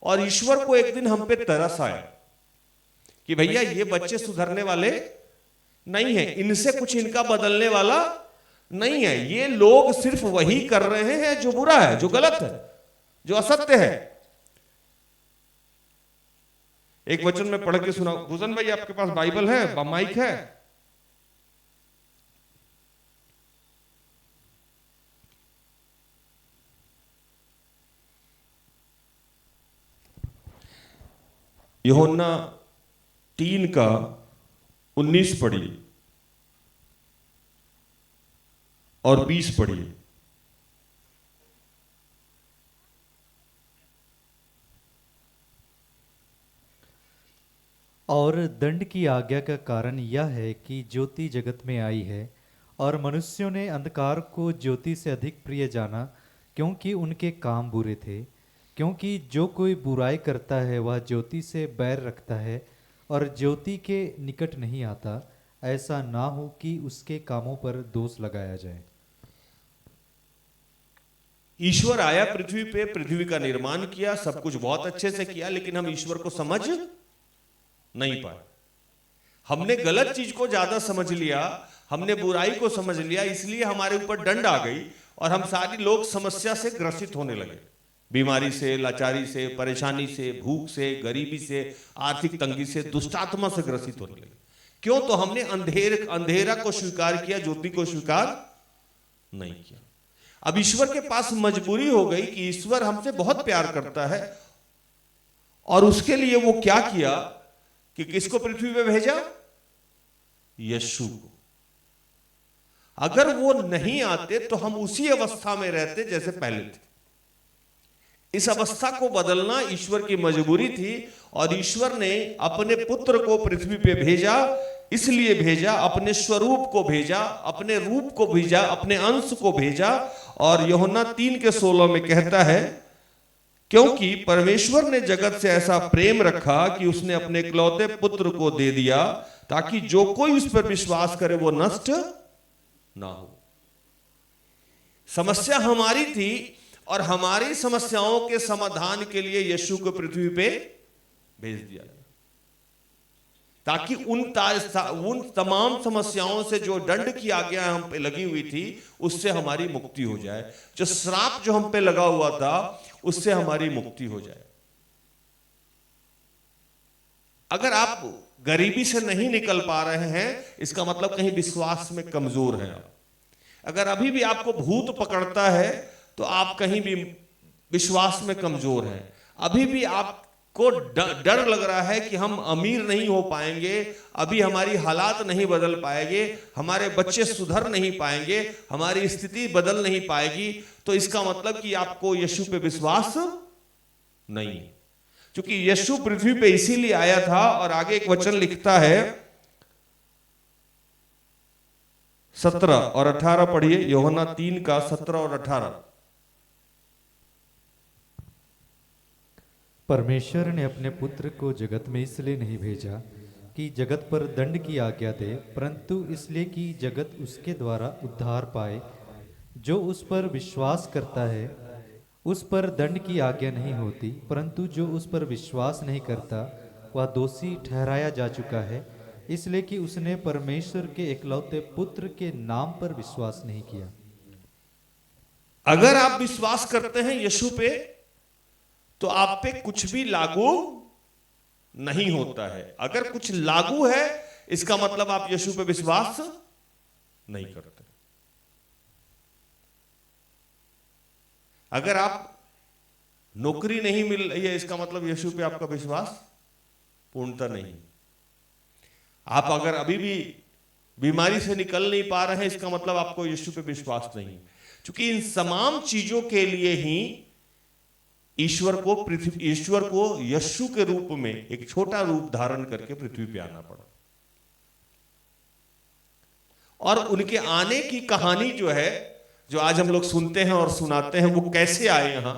और ईश्वर को एक दिन हम पे तरस आया कि भैया ये बच्चे सुधरने वाले नहीं है, इनसे कुछ इनका बदलने वाला नहीं है। ये लोग सिर्फ वही कर रहे हैं जो बुरा है, जो गलत है, जो असत्य है। एक वचन में पढ़ के सुना। भूषण भाई आपके पास बाइबल है, माइक है? यूहन्ना 3:19 पढ़िए और 20 पढ़िए। और दंड की आज्ञा का कारण यह है कि ज्योति जगत में आई है और मनुष्यों ने अंधकार को ज्योति से अधिक प्रिय जाना, क्योंकि उनके काम बुरे थे। क्योंकि जो कोई बुराई करता है वह ज्योति से बैर रखता है और ज्योति के निकट नहीं आता, ऐसा ना हो कि उसके कामों पर दोष लगाया जाए। ईश्वर आया पृथ्वी पे, पृथ्वी का निर्माण किया, सब कुछ बहुत अच्छे से किया, लेकिन हम ईश्वर को समझ नहीं पाए। हमने गलत चीज को ज्यादा समझ लिया, हमने बुराई को समझ लिया, इसलिए हमारे ऊपर दंड आ गई और हम सारे लोग समस्या से ग्रसित होने लगे। बीमारी से, लाचारी से, परेशानी से, भूख से, गरीबी से, आर्थिक तंगी से, दुष्टात्मा से ग्रसित होने लगे। क्यों? तो हमने अंधेरा को स्वीकार किया, ज्योति को स्वीकार नहीं किया। अब ईश्वर के पास मजबूरी हो गई कि ईश्वर हमसे बहुत प्यार करता है और उसके लिए वो क्या किया कि किसको पृथ्वी पे भेजा? यीशु को। अगर वो नहीं आते तो हम उसी अवस्था में रहते जैसे पहले थे। इस अवस्था को बदलना ईश्वर की मजबूरी थी और ईश्वर ने अपने पुत्र को पृथ्वी पे भेजा। इसलिए भेजा, अपने स्वरूप को भेजा, अपने रूप को भेजा, अपने अंश को भेजा। और यूहन्ना 3:16 में कहता है, क्योंकि परमेश्वर ने जगत से ऐसा प्रेम रखा कि उसने अपने इकलौते पुत्र को दे दिया, ताकि जो कोई उस पर विश्वास करे वो नष्ट ना हो। समस्या हमारी थी और हमारी समस्याओं के समाधान के लिए यीशु को पृथ्वी पे भेज दिया, ताकि उन तमाम समस्याओं से जो दंड की आज्ञा हम पे लगी हुई थी उससे हमारी मुक्ति हो जाए। जो श्राप जो हम पे लगा हुआ था उससे हमारी मुक्ति हो जाए। अगर आप गरीबी से नहीं निकल पा रहे हैं, इसका मतलब कहीं विश्वास में कमजोर हैं आप। अगर अभी भी आपको भूत पकड़ता है तो आप कहीं भी विश्वास में कमजोर हैं। अभी भी आपको डर लग रहा है कि हम अमीर नहीं हो पाएंगे, अभी हमारी हालात नहीं बदल पाएंगे, हमारे बच्चे सुधर नहीं पाएंगे, हमारी स्थिति बदल नहीं पाएगी, तो इसका मतलब कि आपको यीशु पे विश्वास नहीं। क्योंकि यीशु पृथ्वी पे इसीलिए आया था। और आगे एक वचन लिखता है, 17 और 18 पढ़िए, यूहन्ना 3:17 और 18। परमेश्वर ने अपने पुत्र को जगत में इसलिए नहीं भेजा कि जगत पर दंड की आज्ञा दे, परंतु इसलिए कि जगत उसके द्वारा उद्धार पाए। जो उस पर विश्वास करता है उस पर दंड की आज्ञा नहीं होती, परंतु जो उस पर विश्वास नहीं करता वह दोषी ठहराया जा चुका है, इसलिए कि उसने परमेश्वर के एकलौते पुत्र के नाम पर विश्वास नहीं किया। अगर आप विश्वास करते हैं यीशु पे तो आप पे कुछ भी लागू नहीं होता है। अगर कुछ लागू है इसका मतलब आप यीशु पे विश्वास नहीं करते। अगर आप नौकरी नहीं मिल रही है इसका मतलब यीशु पे आपका विश्वास पूर्णता नहीं। आप अगर अभी भी बीमारी से निकल नहीं पा रहे हैं इसका मतलब आपको यीशु पे विश्वास नहीं। क्योंकि इन तमाम चीजों के लिए ही ईश्वर को यीशु के रूप में एक छोटा रूप धारण करके पृथ्वी पे आना पड़ा। और उनके आने की कहानी जो है, जो आज हम लोग सुनते हैं और सुनाते हैं, वो कैसे आए यहां।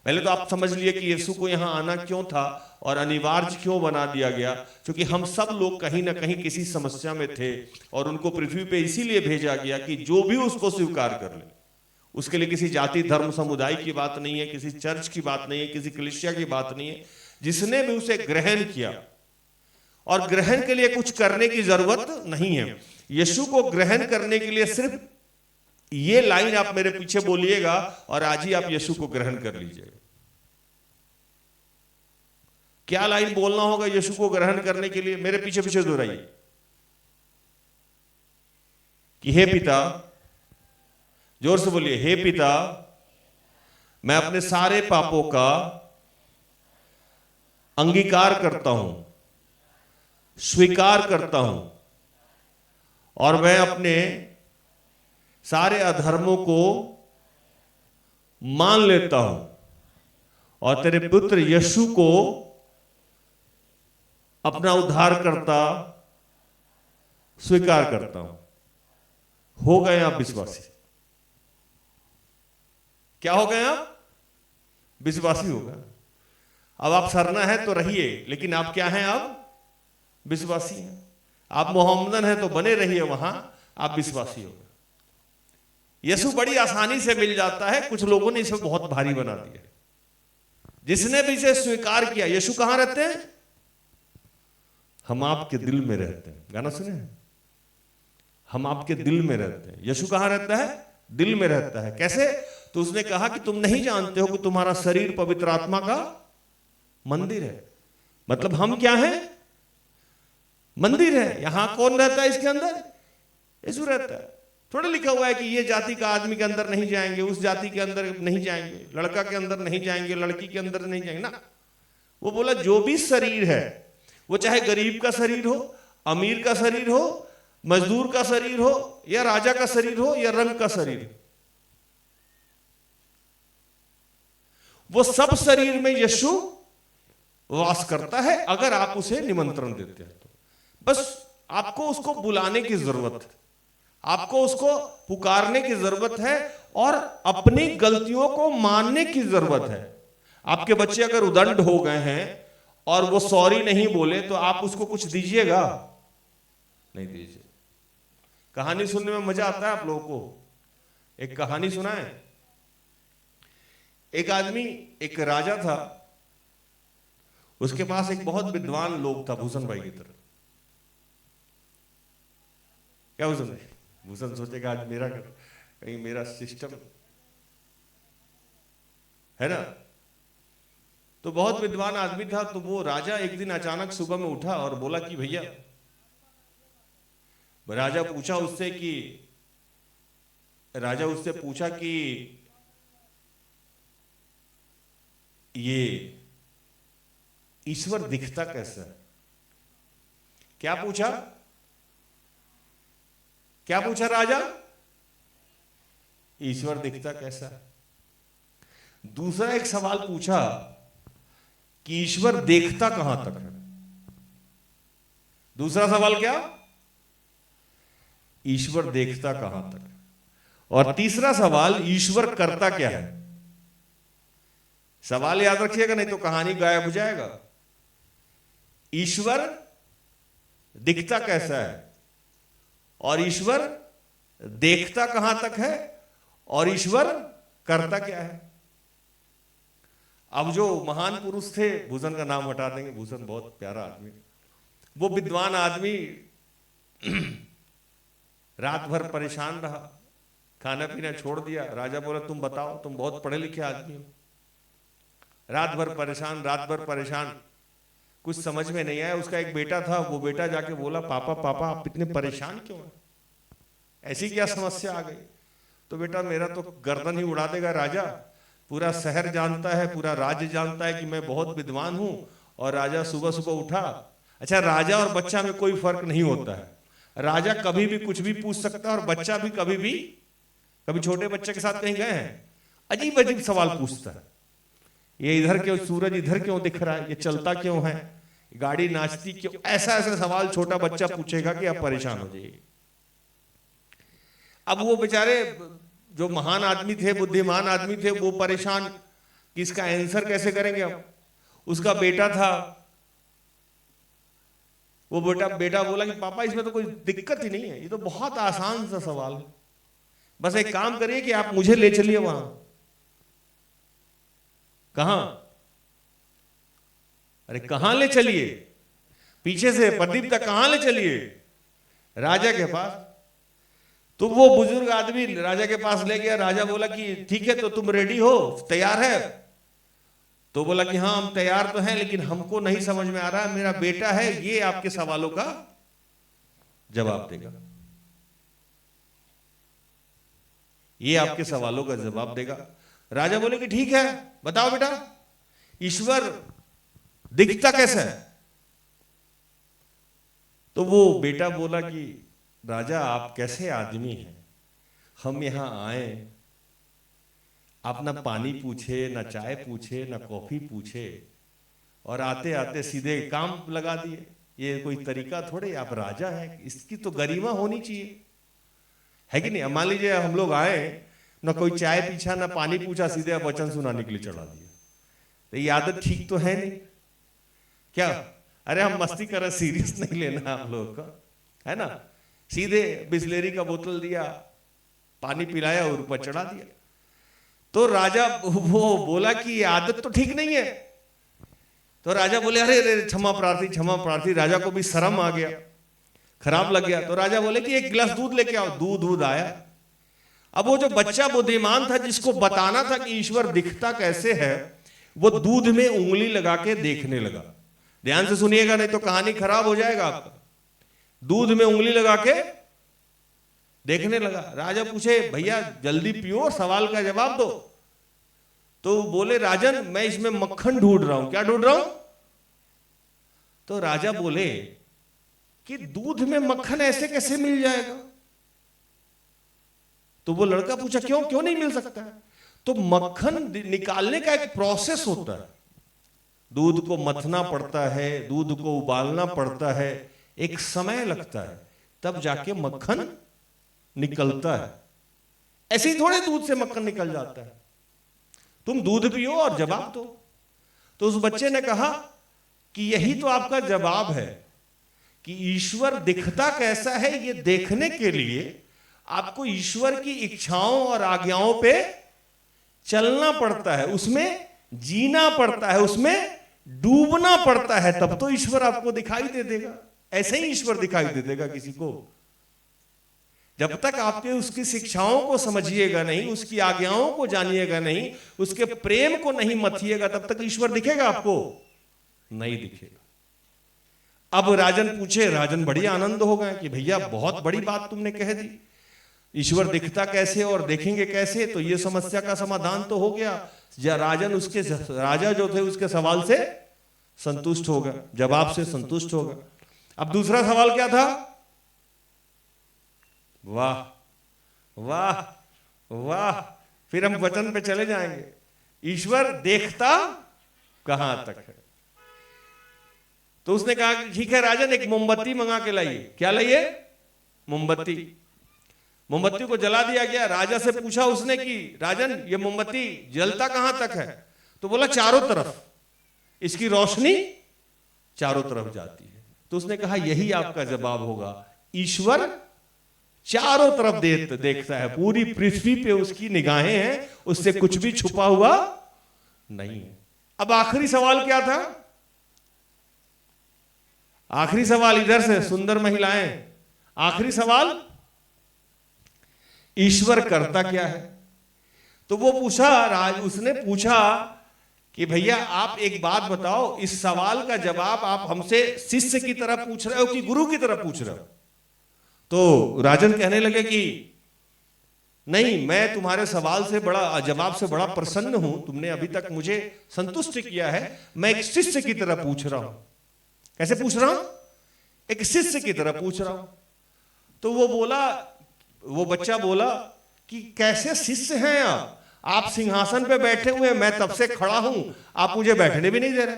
पहले तो आप समझ लिए कि यीशु को यहां आना क्यों था और अनिवार्य क्यों बना दिया गया। क्योंकि हम सब लोग कहीं ना कहीं किसी समस्या में थे और उनको पृथ्वी पे इसीलिए भेजा गया कि जो भी उसको स्वीकार कर ले। उसके लिए किसी जाति धर्म समुदाय की बात नहीं है, किसी चर्च की बात नहीं है, किसी कलीसिया की बात नहीं है। जिसने भी उसे ग्रहण किया, और ग्रहण के लिए कुछ करने की जरूरत नहीं है। यीशु को ग्रहण करने के लिए सिर्फ ये लाइन आप मेरे पीछे बोलिएगा और आज ही आप यीशु को ग्रहण कर लीजिएगा। क्या लाइन बोलना होगा यीशु को ग्रहण करने के लिए? मेरे पीछे पीछे दोहराइए कि हे पिता, जोर से बोलिए, हे पिता, मैं अपने सारे पापों का अंगीकार करता हूं, स्वीकार करता हूं और मैं अपने सारे अधर्मों को मान लेता हूं और तेरे पुत्र यीशु को अपना उद्धारकर्ता स्वीकार करता हूं। हो गए आप विश्वासी? क्या हो गए आप? विश्वासी हो गए। अब आप सरना है तो रहिए, लेकिन आप क्या हैं? आप विश्वासी हैं। आप मोहम्मदन हैं तो बने रहिए वहां, आप विश्वासी हो गए। यीशु बड़ी आसानी से मिल जाता है, कुछ लोगों ने इसे बहुत भारी बना दिया। जिसने भी इसे स्वीकार किया, यीशु कहां रहते हैं? हम आपके दिल में रहते हैं। गाना सुने हैं? हम आपके दिल में रहते हैं। यीशु कहां रहता है? दिल में रहता है। कैसे? तो उसने कहा कि तुम नहीं जानते हो कि तुम्हारा शरीर पवित्र आत्मा का मंदिर है। मतलब हम क्या हैं? मंदिर है। यहां कौन रहता है? इसके अंदर यीशु रहता है। थोड़ा लिखा हुआ है कि ये जाति का आदमी के अंदर नहीं जाएंगे, उस जाति के अंदर नहीं जाएंगे, लड़का के अंदर नहीं जाएंगे, लड़की के अंदर नहीं जाएंगे ना। वो बोला जो भी शरीर है, वो चाहे गरीब का शरीर हो, अमीर का शरीर हो, मजदूर का शरीर हो, या राजा का शरीर हो, या रंग का शरीर हो, वो सब शरीर में यीशु वास करता है अगर आप उसे निमंत्रण देते हैं तो। बस आपको उसको बुलाने की जरूरत है, आपको उसको पुकारने की जरूरत है और अपनी गलतियों को मानने की जरूरत है। आपके बच्चे अगर उदंड हो गए हैं और वो सॉरी नहीं बोले तो आप उसको कुछ दीजिएगा? नहीं दीजिए। कहानी सुनने में मजा आता है आप लोगों को? एक कहानी सुनाए। एक आदमी, एक राजा था, उसके पास एक बहुत विद्वान लोग था, भूषण भाई की तरह। क्या भूषण भाई? भूषण सोचेगा आज मेरा कहीं मेरा सिस्टम है ना। तो बहुत विद्वान आदमी था। तो वो राजा एक दिन अचानक सुबह में उठा और बोला कि भैया, राजा उससे पूछा कि ये ईश्वर दिखता कैसा है? क्या पूछा? क्या पूछा राजा? ईश्वर दिखता कैसा है? दूसरा एक सवाल पूछा कि ईश्वर देखता कहां तक है? दूसरा सवाल क्या? ईश्वर देखता कहां तक? और तीसरा सवाल, ईश्वर करता क्या है? सवाल याद रखिएगा, नहीं तो कहानी गायब हो जाएगा। ईश्वर दिखता कैसा है, और ईश्वर देखता कहां तक है, और ईश्वर करता क्या है? अब जो महान पुरुष थे, भूषण का नाम हटा देंगे, भूषण बहुत प्यारा आदमी, वो विद्वान आदमी रात भर परेशान रहा, खाना पीना छोड़ दिया। राजा बोला तुम बताओ, तुम बहुत पढ़े लिखे आदमी हो। रात भर परेशान, कुछ समझ में नहीं आया। उसका एक बेटा था, वो बेटा जाके बोला पापा आप इतने परेशान क्यों हैं? ऐसी क्या समस्या आ गई? तो बेटा मेरा तो गर्दन ही उड़ा देगा राजा, पूरा शहर जानता है, पूरा राज्य जानता है कि मैं बहुत विद्वान हूं। और राजा सुबह सुबह उठा। अच्छा, राजा और बच्चा में कोई फर्क नहीं होता है। राजा कभी भी कुछ भी पूछ सकता है और बच्चा भी कभी छोटे बच्चे के साथ कहीं गए हैं, अजीब अजीब सवाल पूछता है। ये इधर क्यों, सूरज इधर क्यों दिख रहा है, ये चलता क्यों है, गाड़ी नाचती क्यों, ऐसा सवाल छोटा बच्चा पूछेगा कि आप परेशान हो जाइए। अब वो बेचारे जो महान आदमी थे, बुद्धिमान आदमी थे, वो परेशान कि इसका आंसर कैसे करेंगे। अब उसका बेटा था, वो बेटा बोला कि पापा इसमें तो कोई दिक्कत ही नहीं है, ये तो बहुत आसान सा सवाल है, बस एक काम करिए कि आप मुझे ले चलिए वहां। कहां? अरे कहां ले चलिए? पीछे से प्रदीप का कहां ले चलिए? राजा के पास। तो वो बुजुर्ग आदमी राजा के पास ले गया। राजा बोला कि ठीक है, तो तुम रेडी हो, तैयार है? तो बोला कि हाँ हम तैयार तो हैं, लेकिन हमको नहीं समझ में आ रहा, मेरा बेटा है, ये आपके सवालों का जवाब देगा, ये आपके सवालों का जवाब देगा। राजा बोले कि ठीक है, बताओ बेटा, ईश्वर दिखता कैसा है? तो वो बेटा बोला कि राजा आप कैसे आदमी हैं, हम यहां आए, आप ना पानी पूछे, ना चाय पूछे, ना कॉफी पूछे, और आते आते सीधे काम लगा दिए। ये कोई तरीका थोड़े, आप राजा हैं, इसकी तो गरिमा होनी चाहिए, है कि नहीं? मान लीजिए हम लोग आए, ना कोई चाय पीछा, ना पानी पूछा, सीधे वचन सुनाने के लिए चढ़ा दिया, तो ये आदत ठीक तो है नहीं क्या? अरे हम मस्ती कर रहे, सीरियस नहीं लेना हम लोग का, है ना? सीधे बिस्लेरी का बोतल दिया, पानी पिलाया और ऊपर चढ़ा दिया। तो राजा वो बोला कि ये आदत तो ठीक नहीं है। तो राजा बोले अरे अरे क्षमा प्रार्थी क्षमा प्रार्थी। राजा को भी शर्म आ गया, खराब लग गया। तो राजा बोले कि एक गिलास दूध लेके आओ। दूध आया। अब वो जो बच्चा बुद्धिमान था जिसको बताना था कि ईश्वर दिखता कैसे है, वो दूध में उंगली लगा के देखने लगा। ध्यान से सुनिएगा नहीं तो कहानी खराब हो जाएगा आपका। दूध में उंगली लगा के देखने लगा। राजा पूछे भैया जल्दी पियो और सवाल का जवाब दो। तो बोले राजन मैं इसमें मक्खन ढूंढ रहा हूं। क्या ढूंढ रहा हूं? तो राजा बोले कि दूध में मक्खन ऐसे कैसे मिल जाएगा? तो वो लड़का पूछा क्यों नहीं मिल सकता? तो मक्खन निकालने का एक प्रोसेस होता है। दूध को मथना पड़ता है, दूध को उबालना पड़ता है, एक समय लगता है, तब जाके मक्खन निकलता है। ऐसे ही थोड़े दूध से मक्खन निकल जाता है। तुम दूध पियो और जवाब दो। तो उस बच्चे ने कहा कि यही तो आपका जवाब है कि ईश्वर दिखता कैसा है, ये देखने के लिए आपको ईश्वर की इच्छाओं और आज्ञाओं पे चलना पड़ता है, उसमें जीना पड़ता है, उसमें डूबना पड़ता है, तब तो ईश्वर आपको दिखाई दे देगा। ऐसे ही ईश्वर दिखाई दे देगा किसी को। जब तक आपके उसकी शिक्षाओं को समझिएगा नहीं, उसकी आज्ञाओं को जानिएगा नहीं, उसके प्रेम को नहीं मथिएगा, तब तक ईश्वर दिखेगा आपको? नहीं दिखेगा। अब राजन पूछे, राजन बड़ी आनंद हो गए कि भैया बहुत बड़ी बात तुमने कह दी। ईश्वर दिखता कैसे और देखेंगे कैसे, तो ये समस्या का समाधान तो हो गया। राजन उसके राजा जो थे उसके सवाल से संतुष्ट हो गए, जवाब से संतुष्ट हो गए। अब दूसरा सवाल क्या था? वाह वाह वाह, फिर हम वचन पे चले जाएंगे। ईश्वर देखता कहां तक है? तो उसने कहा ठीक है राजन, एक मोमबत्ती मंगा के लाइए। क्या लाइए? मोमबत्ती। मोमबत्ती को जला दिया गया। राजा से पूछा उसने कि राजन ये मोमबत्ती जलता कहां तक है? तो बोला चारों तरफ, इसकी रोशनी चारों तरफ जाती है। तो उसने कहा यही आपका जवाब होगा। ईश्वर चारों तरफ देखता है, पूरी पृथ्वी पे उसकी निगाहें हैं, उससे कुछ भी छुपा हुआ नहीं है। अब आखिरी सवाल क्या था? आखिरी सवाल इधर से सुंदर महिलाएं, आखिरी सवाल ईश्वर करता क्या है? तो वो पूछा, उसने पूछा कि भैया आप एक बात बताओ, इस सवाल का जवाब आप हमसे शिष्य की तरह पूछ रहे हो कि गुरु की तरह पूछ रहे हो? तो राजन कहने लगे कि नहीं, मैं तुम्हारे सवाल से बड़ा, जवाब से बड़ा प्रसन्न हूं, तुमने अभी तक मुझे संतुष्ट किया है, मैं एक शिष्य की तरह पूछ रहा हूं। कैसे पूछ रहा हूं? एक शिष्य की तरह पूछ रहा हूं। तो वो बच्चा बोला कि कैसे शिष्य हैं आप सिंहासन पे बैठे हुए हैं, मैं तब से खड़ा हूं, आप मुझे बैठने भी नहीं दे रहे।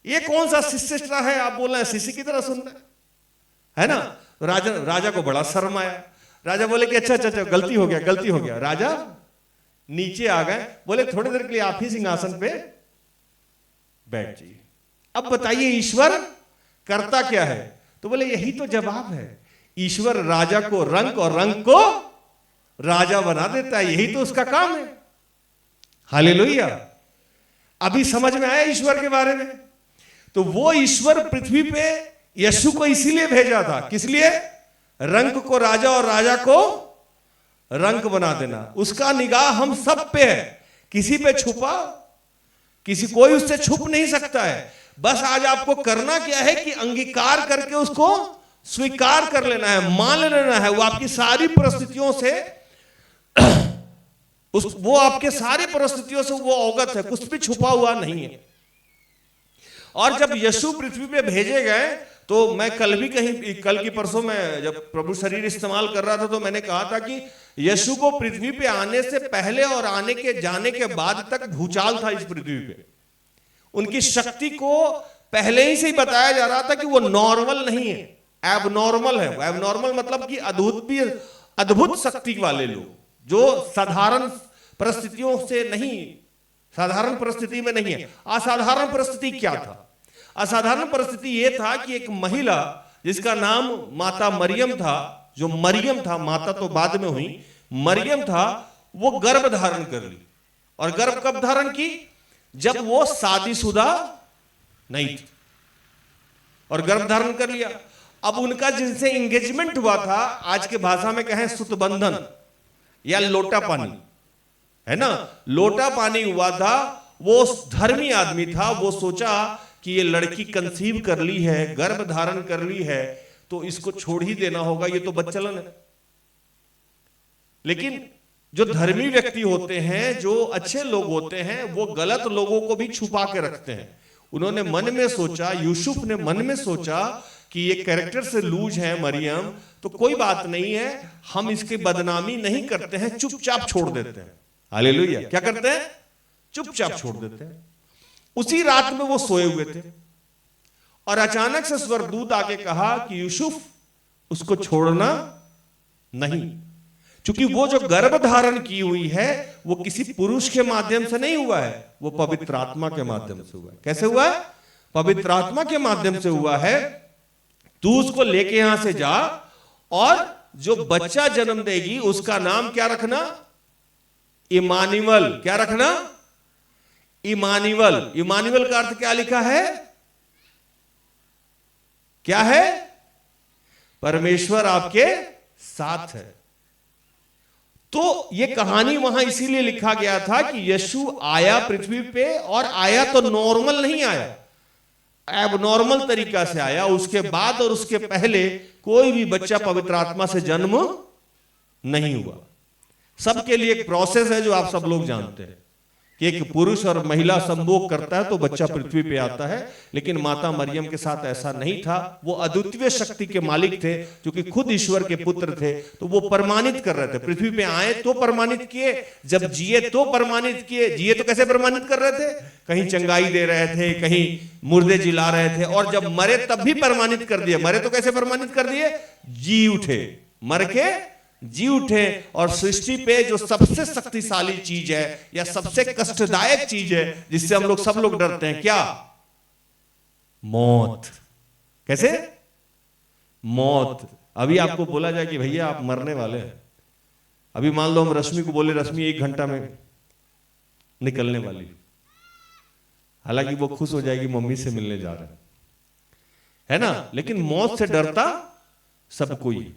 ये कौन सा शिष्यता है? आप बोल रहे हैं शिष्य की तरह सुनना है ना? राजा को बड़ा शर्म आया। राजा बोले कि अच्छा, गलती हो गया। राजा नीचे आ गए, बोले थोड़ी देर के लिए आप ही सिंहासन पे बैठ जाइए। अब बताइए ईश्वर करता क्या है? तो बोले यही तो जवाब है। ईश्वर राजा को रंक और रंक को राजा बना देता है, यही तो उसका काम है। हालेलुया। अभी समझ में आया ईश्वर के बारे में? तो वो ईश्वर पृथ्वी पे यीशु को इसीलिए भेजा था। किस लिए? रंक को राजा और राजा को रंक बना देना। उसका निगाह हम सब पे है, किसी पे छुपा, कोई उससे छुप नहीं सकता है। बस आज आपको करना क्या है कि अंगीकार करके उसको स्वीकार कर लेना है, मान लेना है। वो आपकी सारी परिस्थितियों से वो आपके सारी परिस्थितियों से वो अवगत है, कुछ भी छुपा हुआ नहीं है। और जब यीशु पृथ्वी पे भेजे गए, तो मैं कल की परसों में जब प्रभु शरीर इस्तेमाल कर रहा था, तो मैंने कहा था कि यीशु को पृथ्वी पे आने से पहले और आने के जाने के बाद तक भूचाल था इस पृथ्वी पे। उनकी शक्ति को पहले ही से ही बताया जा रहा था कि वो नॉर्मल नहीं है, एबनॉर्मल है। एबनॉर्मल मतलब कि अद्भुत शक्ति वाले लोग जो साधारण परिस्थितियों से नहीं, साधारण परिस्थिति में नहीं है। असाधारण परिस्थिति क्या था? असाधारण परिस्थिति यह था कि एक महिला जिसका नाम माता मरियम था, जो मरियम था, माता तो बाद में हुई, मरियम था वो गर्भ धारण कर ली। और गर्भ कब धारण की? जब वो शादीशुदा नहीं थी और गर्भ धारण कर लिया। अब उनका जिनसे एंगेजमेंट हुआ था, आज के भाषा में कहें सुतबंधन या लोटा पानी, है ना, लोटा पानी हुआ था। वो धर्मी आदमी था, वो सोचा कि ये लड़की कंसीव कर ली है, गर्भ धारण कर ली है, तो इसको छोड़ ही देना होगा, ये तो बच्चलन है। लेकिन जो धर्मी व्यक्ति होते हैं, जो अच्छे लोग होते हैं, वो गलत लोगों को भी छुपा के रखते हैं। उन्होंने मन में सोचा, यूसुफ ने मन में सोचा कि ये कैरेक्टर से लूज है मरियम, तो कोई बात नहीं है, हम इसकी बदनामी नहीं करते हैं, चुपचाप छोड़ देते हैं। हालेलुया। क्या करते हैं? चुपचाप छोड़ देते हैं। उसी रात में वो सोए हुए थे और अचानक से स्वर्गदूत आके कहा कि यूसुफ उसको छोड़ना नहीं, क्योंकि वो जो गर्भ धारण की हुई है वो किसी पुरुष के माध्यम से नहीं हुआ है, वो पवित्र आत्मा के माध्यम से हुआ है। कैसे हुआ है? पवित्र आत्मा के माध्यम से हुआ है। तू उसको लेके यहां से जा और जो बच्चा जन्म देगी उसका नाम क्या रखना? इमानुएल। क्या रखना? इमानुएल। इमानुएल का अर्थ क्या लिखा है? क्या है? परमेश्वर आपके साथ है। तो ये कहानी वहां इसीलिए लिखा गया था कि यीशु आया पृथ्वी पे, और आया तो नॉर्मल नहीं आया, एबनॉर्मल तरीका से आया। उसके बाद और उसके पहले कोई भी बच्चा पवित्र आत्मा से जन्म नहीं हुआ। सबके लिए एक प्रोसेस है जो आप सब लोग जानते हैं कि एक पुरुष और महिला संभोग करता है तो बच्चा पृथ्वी पे आता है। लेकिन माता मरियम के साथ ऐसा नहीं था। वो अद्वितीय शक्ति के मालिक थे, क्योंकि खुद ईश्वर के पुत्र थे, तो वो प्रमाणित कर रहे थे। पृथ्वी पे आए तो प्रमाणित किए, जब जिए तो प्रमाणित किए। जिए तो कैसे प्रमाणित कर रहे थे? कहीं चंगाई दे रहे थे, कहीं मुर्दे जिला रहे थे, और जब मरे तब भी प्रमाणित कर दिए। मरे तो कैसे प्रमाणित कर दिए? जी उठे, मर के जी उठे। और सृष्टि पे जो सबसे शक्तिशाली चीज है या सबसे कष्टदायक चीज है जिससे हम लोग सब लोग डरते हैं, क्या? मौत। कैसे? मौत। अभी आपको बोला जाए कि भैया आप मरने वाले हैं, अभी मान लो हम रश्मि को बोले रश्मि 1 घंटा में निकलने वाली, हालांकि वो खुश हो जाएगी मम्मी से मिलने जा रहे है ना, लेकिन मौत से डरता सब कोई।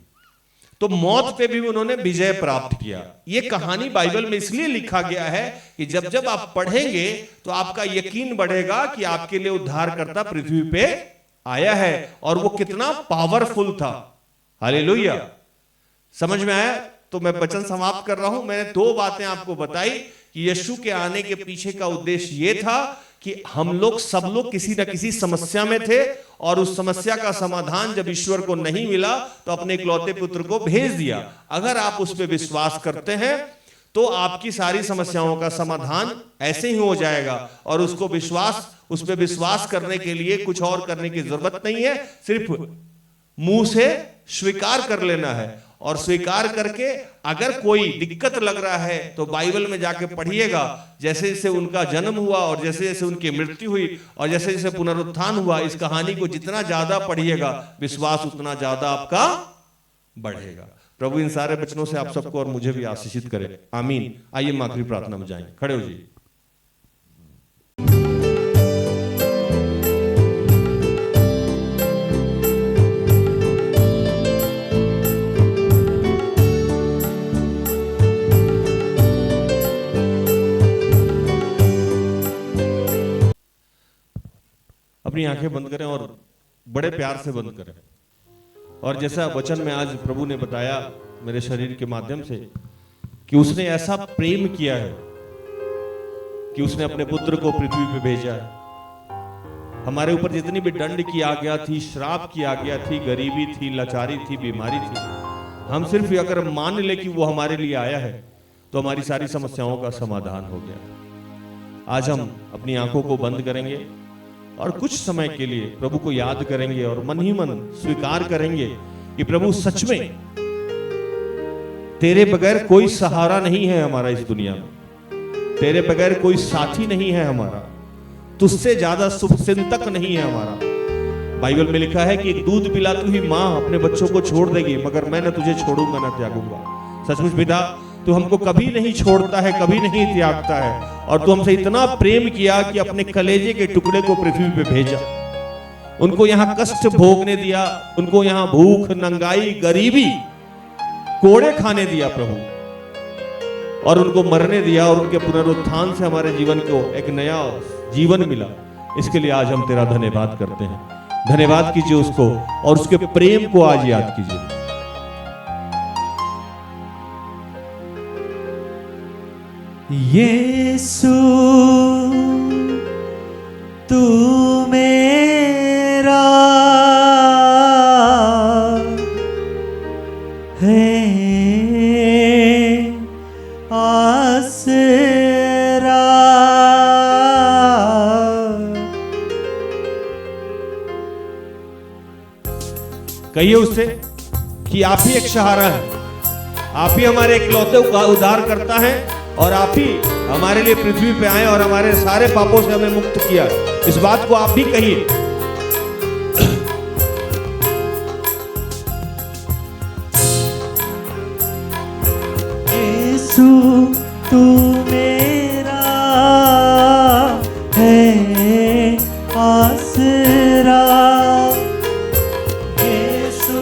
तो मौत पे भी उन्होंने विजय प्राप्त किया। ये कहानी बाइबल में इसलिए लिखा गया है कि जब जब आप पढ़ेंगे तो आपका यकीन बढ़ेगा कि आपके लिए उद्धारकर्ता पृथ्वी पे आया है, और वो कितना पावरफुल था। हालेलुया। समझ में आया? तो मैं वचन समाप्त कर रहा हूं। मैंने 2 बातें आपको बताई कि यीशु के आने के पीछे का उद्देश्य ये था कि हम लोग सब लोग किसी न किसी समस्या में थे, और उस समस्या का समाधान जब ईश्वर को नहीं मिला तो अपने इकलौते पुत्र को भेज दिया। अगर आप उस पर विश्वास करते हैं तो आपकी सारी समस्याओं का समाधान ऐसे ही हो जाएगा। और उस पर विश्वास करने के लिए कुछ और करने की जरूरत नहीं है, सिर्फ मुंह से स्वीकार कर लेना है। और स्वीकार करके अगर कोई दिक्कत लग रहा है तो बाइबल में जाके पढ़िएगा, जैसे जैसे उनका जन्म हुआ और जैसे जैसे उनकी मृत्यु हुई और जैसे जैसे पुनरुत्थान हुआ, इस कहानी को जितना ज्यादा पढ़िएगा विश्वास उतना ज्यादा आपका बढ़ेगा। प्रभु इन सारे वचनों से आप सबको और मुझे भी आशीषित करे। आमीन। आइए हम आखिरी प्रार्थना में जाएंगे। खड़े हो जाइए। अपनी आंखें बंद करें और बड़े प्यार से बंद करें। और जैसा वचन में आज प्रभु ने बताया मेरे शरीर के माध्यम से कि उसने ऐसा प्रेम किया है कि उसने अपने पुत्र को पृथ्वी पे भेजा है। हमारे ऊपर जितनी भी दंड की आज्ञा थी, श्राप की आज्ञा थी, गरीबी थी, लाचारी थी, बीमारी थी, हम सिर्फ अगर मान ले कि वो हमारे लिए आया है तो हमारी सारी समस्याओं का समाधान हो गया। आज हम अपनी आंखों को बंद करेंगे और कुछ समय के लिए प्रभु को याद करेंगे और मन ही मन स्वीकार करेंगे कि प्रभु सच में तेरे बगैर कोई सहारा नहीं है हमारा इस दुनिया में, तेरे बगैर कोई साथी नहीं है हमारा, तुझसे ज्यादा शुभचिंतक नहीं है हमारा। बाइबल में लिखा है कि एक दूध पिलाती हुई मां अपने बच्चों को छोड़ देगी, मगर मैं न तुझे छोड़ूंगा न त्यागूंगा। सचमुच पिता, तू हमको कभी नहीं छोड़ता है, कभी नहीं त्यागता है, और तू हमसे इतना प्रेम किया कि अपने कलेजे के टुकड़े को पृथ्वी पे भेजा, उनको यहाँ कष्ट भोगने दिया, उनको यहाँ भूख, नंगाई, गरीबी, कोड़े खाने दिया प्रभु, और उनको मरने दिया, और उनके पुनरुत्थान से हमारे जीवन को एक नया जीवन मिला। इसके लिए आज हम तेरा धन्यवाद करते हैं। धन्यवाद कीजिए उसको, और उसके प्रेम को आज याद कीजिए। यीशु तू मेरा है आसरा, कहिए उससे कि आप ही एक सहारा है, आप ही हमारे इकलौते उद्धार करता है, और आप ही हमारे लिए पृथ्वी पे आए और हमारे सारे पापों से हमें मुक्त किया। इस बात को आप भी कहिए। यीशु तू मेरा है आसरा, यीशु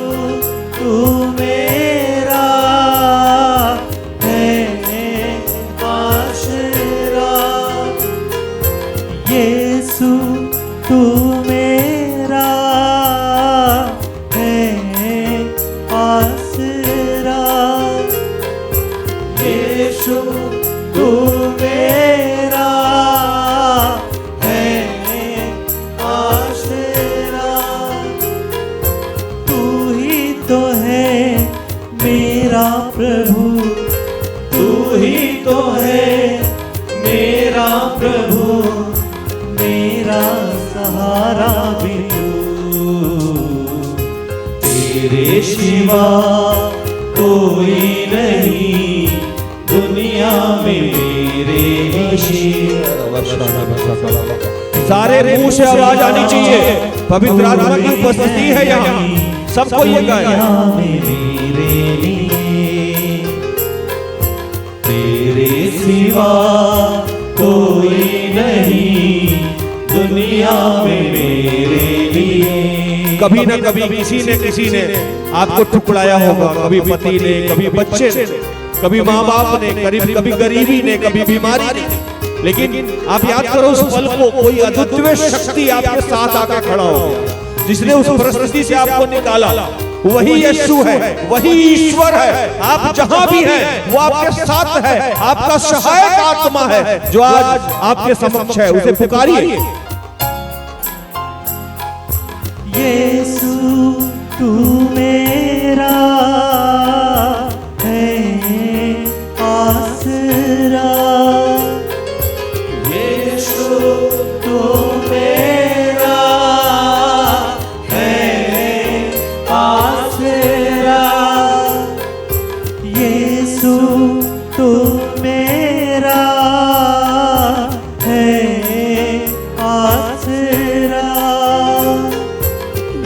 तू मेरा है आसरा, यीशु तू मेरा है आसरा, यीशु तू मेरा है आसरा, तू ही तो है मेरा प्रभु, तू ही तो है मेरा प्रभु, मेरा सहारा भी तू, तेरे सिवा कोई नहीं दुनिया में मेरे सारे मुंह से आवाज आनी चाहिए, पवित्र आत्मा की उपस्थिति है यहाँ, सबको ये गाएं। मेरे लिए तेरे सिवा कोई नहीं दुनिया में मेरे लिए। कभी न कभी किसी ने आपको ठुकराया होगा, कभी पति ने, कभी बच्चे ने, कभी माँ बाप ने, कभी गरीबी ने, कभी बीमारी ने, लेकिन आप याद करो उस पल को, कोई अद्वितीय शक्ति आपके साथ आकर खड़ा हो गया, जिसने उस परिस्थिति से आपको निकाला। वही यीशु है, वही ईश्वर है। आप जहां भी हैं वो आपके साथ है, आपका सहायक आत्मा है जो आज आपके समक्ष है। उसे पुकारिए। यीशु तू मेरा है आसरा, यीशु तू मेरा है आसरा, यीशु तू मेरा है आसरा,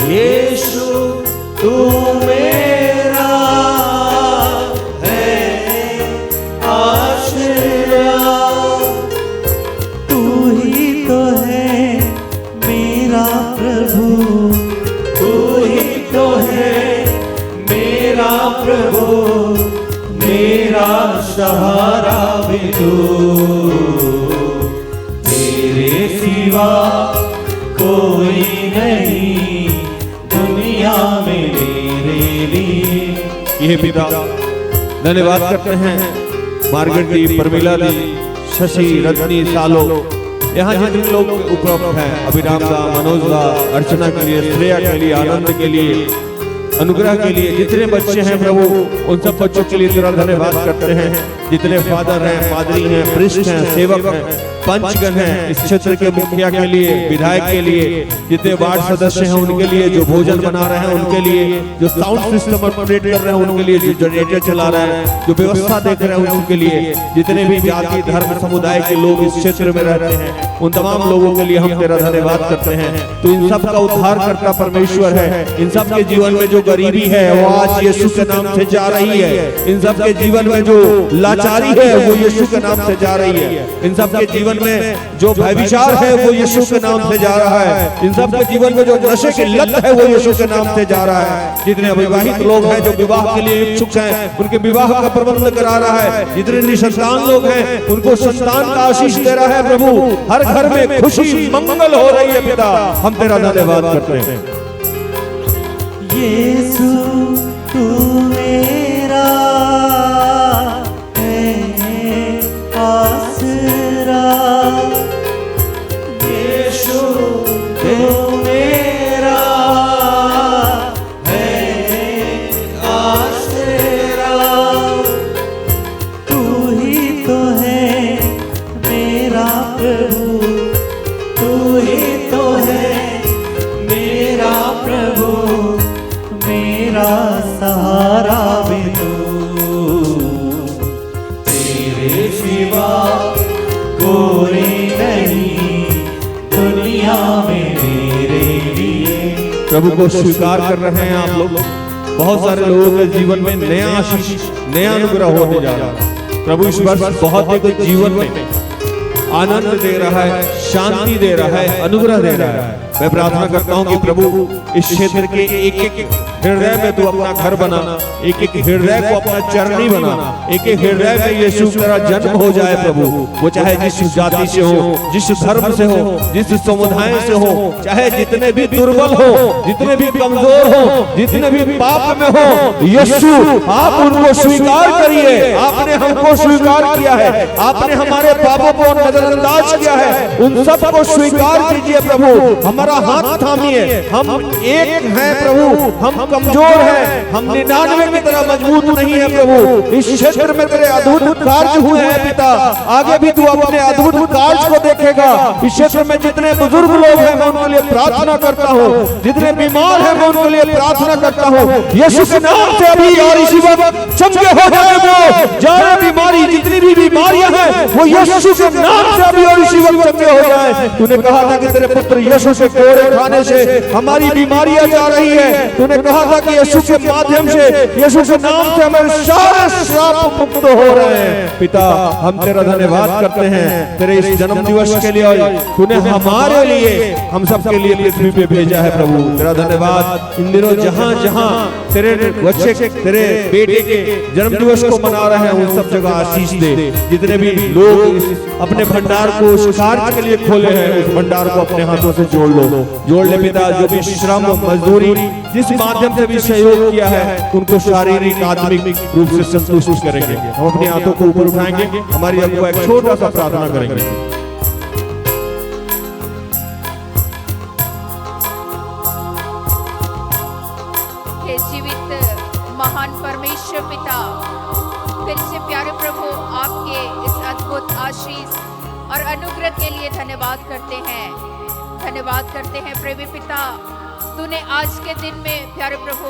यीशु तू मेरा है आसरा, तू ही तो है मेरा प्रभु, तू ही तो है मेरा प्रभु, मेरा सहारा भी तू, तेरे सिवा कोई नहीं दुनिया में मेरे लिए। ये पिता धन्यवाद करते हैं मार्गरेटी, परमिला दी, शशि, रजनी, सालो, यहाँ जितने लोग उपलब्ध हैं, अभिराम दा, मनोज दा, अर्चना के लिए, श्रेया के लिए, आनंद के लिए, अनुग्रह के लिए, जितने बच्चे हैं प्रभु उन सब बच्चों के लिए तेरा धन्यवाद करते हैं। जितने फादर हैं, पादरी हैं, प्रिस्ट हैं, सेवक हैं, पंचगण हैं, इस क्षेत्र के मुखिया के लिए, विधायक के लिए, जितने वार्ड सदस्य हैं उनके लिए, जो भोजन बना रहे हैं उनके लिए, जो साउंड सिस्टम ऑपरेट कर रहे हैं उनके लिए, जो जनरेटर चला रहे हैं, जो व्यवस्था देख रहे हैं उनके लिए, जितने भी जाति धर्म समुदाय के लोग इस क्षेत्र में रहते हैं उन तमाम लोगों के लिए हम तेरा धन्यवाद करते हैं। तो इन सब का उद्धार करता परमेश्वर है। इन सब के जीवन में जो गरीबी है वो आज यीशु के नाम से जा रही है। इन सब के जीवन में जो लाचारी है वो यीशु के नाम से जा रही है। इन सब के जीवन में जो व्यभिचार है वो यीशु के नाम से जा रहा है। इन सब के जीवन में जो नशे की लत है वो यीशु के नाम से जा रहा है। जितने अविवाहित लोग हैं जो विवाह के लिए इच्छुक हैं उनके विवाह का प्रबंध करा रहा है। जितने निसंतान लोग हैं उनको संतान का आशीष दे रहा है प्रभु। हर घर में खुशी मंगल हो रही है पिता, हम तेरा धन्यवाद करते हैं। यीशु तू मेरा है आसरा, यीशु तू मेरा है आसरा, तू ही तो है मेरा प्रभु, तू ही तो है मेरा प्रभु, मेरा सहारा भी तू, तेरे सिवा कोई नहीं दुनिया में मेरे लिए। प्रभु को स्वीकार कर रहे हैं आप लोग। बहुत सारे लोगों के जीवन में नया आशीष, नया अनुग्रह होने जा रहा है। प्रभु इस वर्ष बहुत ही कुछ जीवन में आनंद दे रहा है, शांति दे रहा है, अनुग्रह दे रहा है। मैं प्रार्थना करता हूँ कि प्रभु इस क्षेत्र के एक एक हृदय में तू अपना घर बना, एक एक हृदय को अपना चरणी बना, एक एक हृदय में यीशु तेरा जन्म हो जाए प्रभु। वो चाहे जिस जाति से हो, जिस धर्म से हो, जिस समुदाय से हो, चाहे जितने भी दुर्बल हो, जितने भी कमजोर हो, जितने भी पाप में हो, यीशु आप उनको स्वीकार करिए। आपने हमको स्वीकार किया है, आपने हमारे पापों को नजरअंदाज किया है, उन सबको स्वीकार कीजिए प्रभु। हमारा हाथ थामिए, हम एक हैं प्रभु, हम कमजोर हैं, हम 99 की तरह मजबूत नहीं है प्रभु। इस क्षेत्र में तेरे अद्भुत कार्य हुए हैं पिता, आगे भी तू अपने अद्भुत कार्य को देखेगा। इस क्षेत्र में जितने बुजुर्ग लोग हैं मैं उनके लिए प्रार्थना करता हूँ, जितने बीमार हैं मैं उनके लिए प्रार्थना करता हूँ। यीशु के नाम से अभी और इसी वक्त चंगे हो जाए वो जाए बीमारी, जितनी भी बीमारियां हैं वो यीशु के नाम से अभी और इसी वक्त चंगे हो जाए। तूने कहा था कि तेरे पुत्र यीशु से कोड़े खाने से हमारी बीमारियां जा रही है। तूने कहा था कि यीशु के माध्यम से, यीशु के नाम से हमारे सारे श्राप मुक्त हो रहे हैं। पिता हम तेरा धन्यवाद करते हैं तेरे इस जन्म दिवस के लिए। तूने हमारे लिए, हम सबके लिए पृथ्वी पे भेजा है प्रभु। तेरा धन्यवाद। इन दिनों जहां जहां तेरे बच्चे, तेरे बेटे के जन्म दिवस को मना रहे हैं उन सब जगह आशीष दे। जितने भी लोग अपने भंडार को उस कार्य के लिए खोले हैं उस भंडार को अपने हाथों से जोड़ लो, जोड़ ले पिता। जो भी श्रम मजदूरी जिस माध्यम से भी सहयोग किया है उनको शारीरिक आत्मिक रूप से संतुष्ट करेंगे। हम अपने हाथों को ऊपर उठाएंगे, हमारी अगुआ एक छोटा सा प्रार्थना करेंगे। हे जीवित महान परमेश्वर पिता, फिर से प्यारे प्रभु आपके इस अद्भुत आशीष और अनुग्रह के लिए धन्यवाद करते हैं। धन्यवाद करते हैं प्रेमी पिता, तूने आज के दिन में प्यारे प्रभु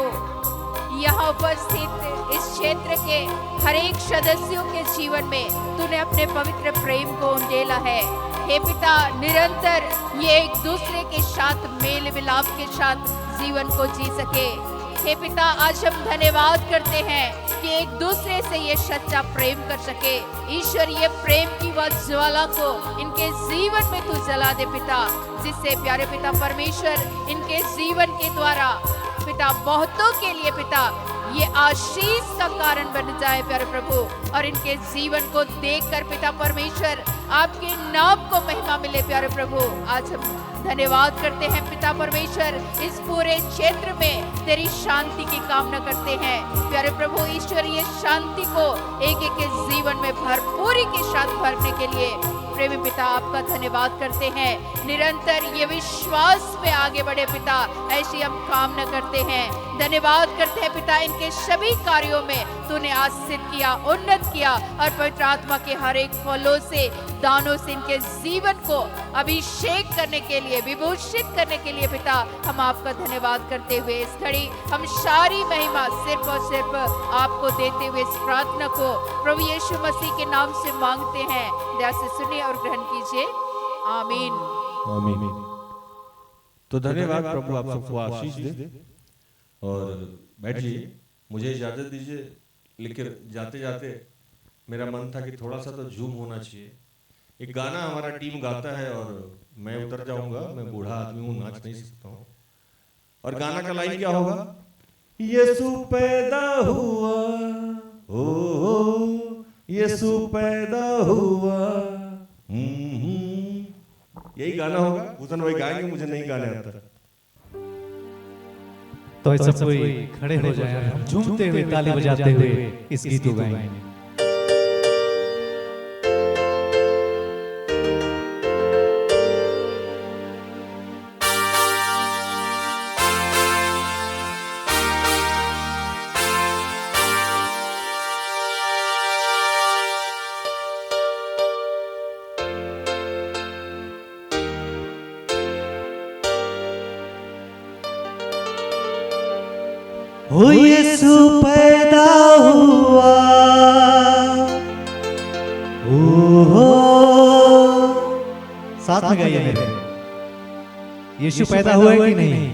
यहाँ उपस्थित इस क्षेत्र के हर एक सदस्यों के जीवन में तूने अपने पवित्र प्रेम को उंडेला है। हे पिता, निरंतर ये एक दूसरे के साथ मेल मिलाप के साथ जीवन को जी सके। हे पिता, आज हम धन्यवाद करते हैं कि एक दूसरे से ये सच्चा प्रेम कर सके। ईश्वर, ये प्रेम की वह ज्वाला को इनके जीवन में तू जला दे पिता, जिससे प्यारे पिता परमेश्वर इनके जीवन के द्वारा पिता बहुतों के लिए पिता ये आशीष का कारण बन जाए प्यारे प्रभु, और इनके जीवन को देखकर पिता परमेश्वर आपके नाम को महिमा मिले प्यारे प्रभु। आज हम धन्यवाद करते हैं पिता परमेश्वर, इस पूरे क्षेत्र में तेरी शांति की कामना करते हैं प्यारे प्रभु। ईश्वर, ये शांति को एक एक के जीवन में भरपूरी के साथ भरने के लिए प्रेमी पिता आपका धन्यवाद करते हैं। निरंतर ये विश्वास पे आगे बढ़े पिता, ऐसी हम कामना करते हैं। धन्यवाद करते हैं पिता, इनके सभी कार्यों में तूने आशीषित किया, उन्नत किया, और पवित्र आत्मा के हर एक फलों से, दानों से इनके जीवन को अभिषेक करने के लिए, विभूषित करने के लिए पिता हम आपका धन्यवाद करते हुए इस घड़ी हम सारी महिमा सिर्फ और सिर्फ आपको देते हुए इस प्रार्थना को प्रभु यीशु मसीह के नाम से मांगते हैं। दया से सुनिए और ग्रहण कीजिए। आमीन। आमीन। तो धन्यवाद प्रभु, आप सबको आशीष दे। और बैठिए, मुझे इजाज़त दीजिए। लेकिन जाते जाते मेरा मन था कि थोड़ा सा तो झूम होना चाहिए। एक गाना हमारा टीम गाता है और मैं उतर जाऊंगा, मैं बूढ़ा आदमी हूँ, नाच नहीं सकता हूँ। और गाना का लाइन क्या होगा? यीशु पैदा हुआ, ओ यीशु पैदा हुआ। यही गाना होगा। भूषण भाई गाएंगे, मुझे नहीं गाने आता। तो ऐसा कोई खड़े हो जाए, हम झूमते हुए ताली बजाते हुए इस गीत को गाएंगे। हो यीशु पैदा हुआ, ओ साथ में गाइए मेरे। यीशु पैदा हुआ है कि नहीं?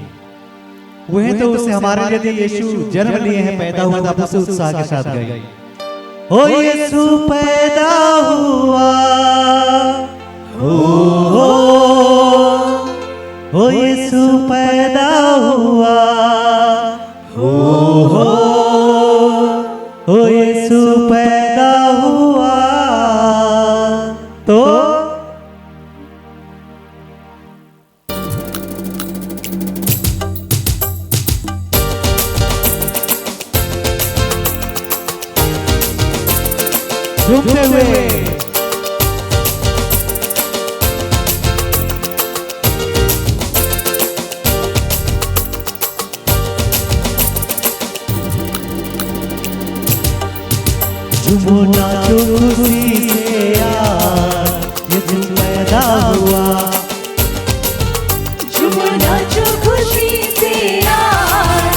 वो है तो उसे हमारे लिए यीशु जन्म लिए हैं, पैदा हुआ तो आप उसे उत्साह के साथ गाइए। हो यीशु पैदा हुआ, हो यीशु पैदा हुआ, हो यीशु पैदा हुआ। तो झूमते हुए झूमो नाचो खुशी से यार, यीशु पैदा हुआ। झूमो नाचो खुशी से यार,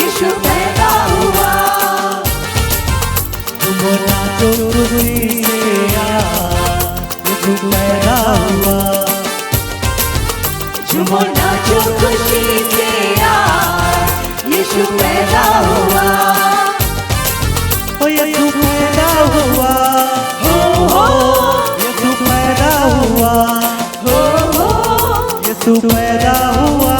यीशु पैदा हुआ। झूमो नाचो खुशी से यार, यीशु पैदा हुआ। झूमो नाचो खुशी से यार, यीशु पैदा हुआ। ओ यीशु पैदा हुआ, हो यीशु पैदा हुआ, यीशु पैदा हुआ।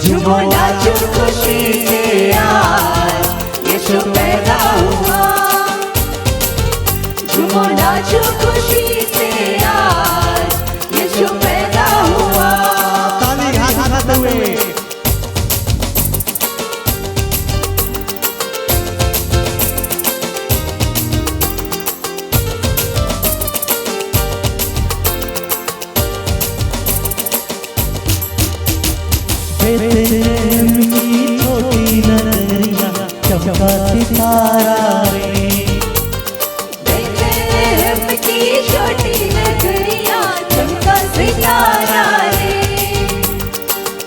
झूमो नाचो खुशी से यार, यीशु पैदा हुआ। झूमो नाचो खुशी से यार, यीशु पैदा हुआ। ताली हाथ उठाते हुए बेथलेहम की छोटी नगरिया, चमका सितारा रे। बेथलेहम की छोटी नगरिया, चमका सितारा रे।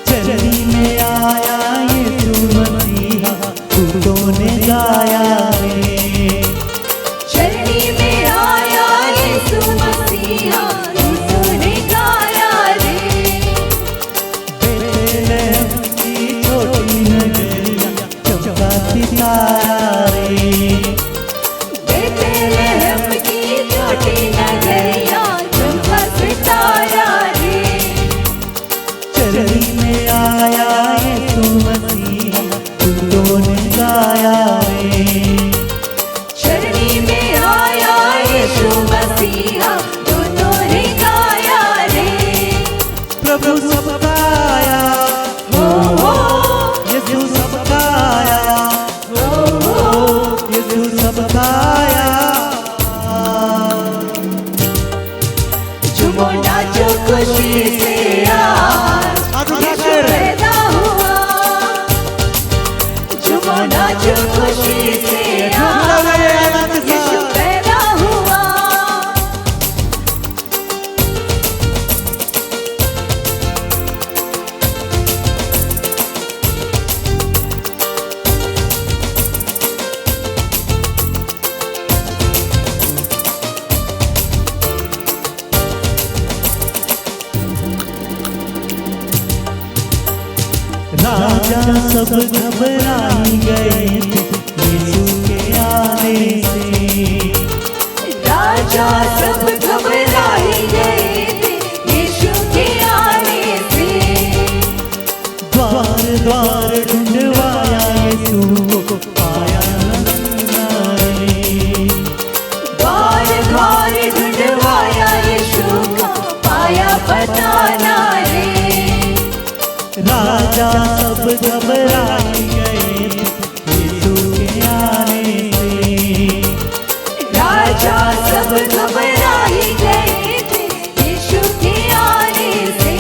चरनी में आया यीशु मसीहा, दूतों ने गाया रे। चरनी में आया यीशु मसीहा, दूतों ने गाया रे। बेथलेहम की छोटी नगरिया, चमका सितारा रे। बेथलेहम की छोटी नगरिया, चमका सितारा रे। चरनी में आया यीशु मसीहा, दूतों ने गाया रे। चरनी में आया यीशु मसीहा, दूतों ने गाया रे। प्रभु सबका आया, यीशु सबका आया, यीशु सबका आया। झूमो नाचो खुशी से यार, यीशु पैदा हुआ। झूमो नाचो खुशी से यार, यीशु पैदा हुआ। राजा सब घबराई गए थे यीशु के आने से। राजा सब घबराए गए थे यीशु के आने से। द्वार द्वार ढूंढवाया यीशु को पाया ना रे। द्वार द्वार ढूंढवाया यीशु को पाया पता ना रे। राजा सब घबराए गए थे यीशु के आने से। राजा सब घबराए गए थे यीशु के आने से।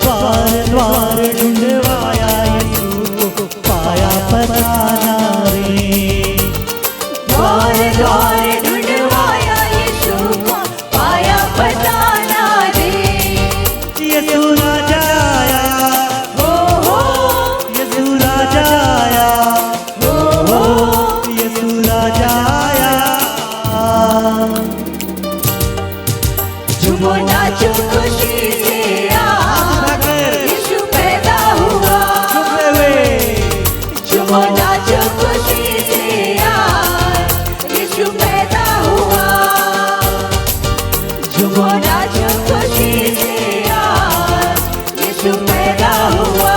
द्वार द्वार ढूंढवाया यीशु को पाया पता ना रे। द्वार द्वार ढूंढवाया यीशु को पाया पता ना रे। यीशु राजा आया, हो हो यीशु राजा आया, हो यीशु राजा आया। झूमो नाचो खुशी से आज यीशु पैदा हुआ। झूमो नाचो खुशी से आज यीशु पैदा हुआ। झूमो नाचो खुशी से आज यीशु पैदा हुआ।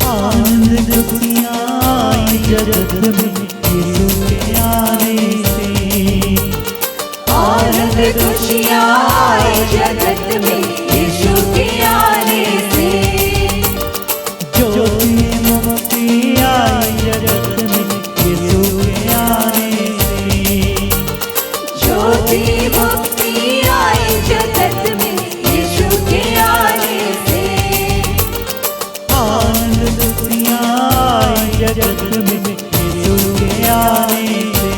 आनंद खुशियाँ आई जगत में यीशु के आने से। आनंद खुशियाँ आए जगत में यीशु के आने से। ज्योति मुक्ति आई जगत में यीशु के आने से। ज्योति मुक्ति आए जगत में यीशु के आने से। आनंद खुशियाँ आई जगत में यीशु के आने से।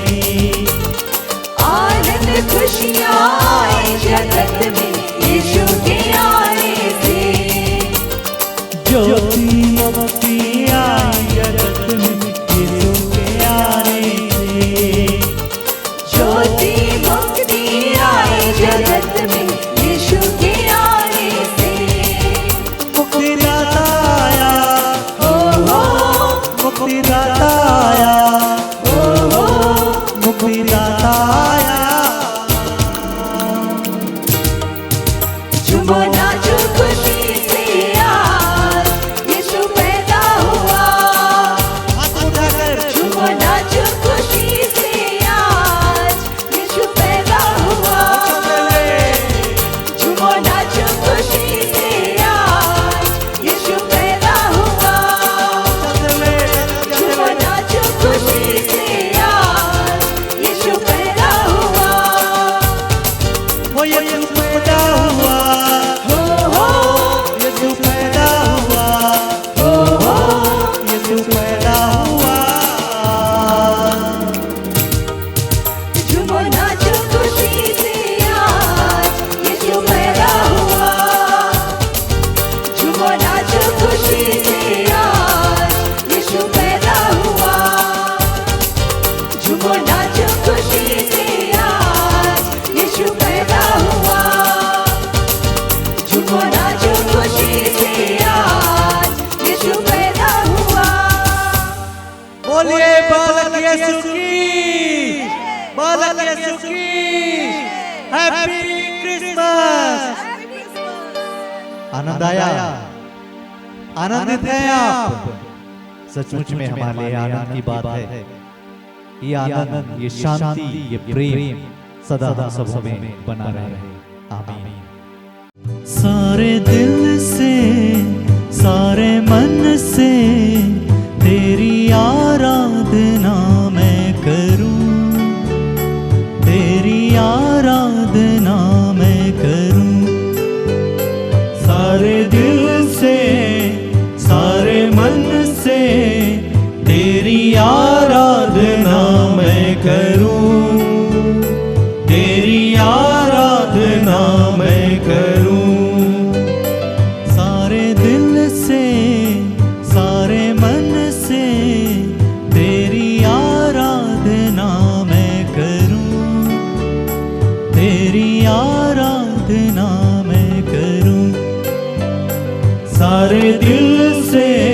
आनंद खुशियाँ आए जगत में यीशु के आने से। ज्योति मुक्ति आई जगत में यीशु के आने से। ज्योति मुक्ति आए जगत में यीशु के आने से। मुक्तिदाता आया, हो हो मुक्तिदाता आया, हो हो मुक्तिदाता आया। झूमो नाचो खुशी से आज यीशु पैदा हुआ। झूमो नाचो खुशी से आज यीशु पैदा हुआ। झूमो नाचो खुशी से आज यीशु पैदा हुआ। झूमो नाचो खुशी से आज यीशु पैदा हुआ। वो यीशु पैदा हुआ, हो हो यीशु पैदा हुआ, हो हो यीशु पैदा हुआ। झूमो नाचो खुशी से आज यीशु पैदा हुआ। झूमो नाचो खुशी से आज यीशु पैदा हुआ। झूमो नाचो खुशी से आज यीशु पैदा हुआ। झूमो नाचो खुशी से आज यीशु पैदा हुआ। बोलिए बालक यीशु की, बालक यीशु की। Happy Christmas. आनंद आया, आनंदित हैं आप। सचमुच में हमारे लिए आनंद की बात है। ये आनंद, ये शांति, ये प्रेम सदा हम सब में बना रहे। आमीन। सारे दिल से, सारे मन से तेरी आराधना मैं करूं। तेरी आराधना मैं करूं। सारे दिल से, सारे मन से तेरी आराधना मैं करूं। तेरी आराधना करूं, सारे दिल से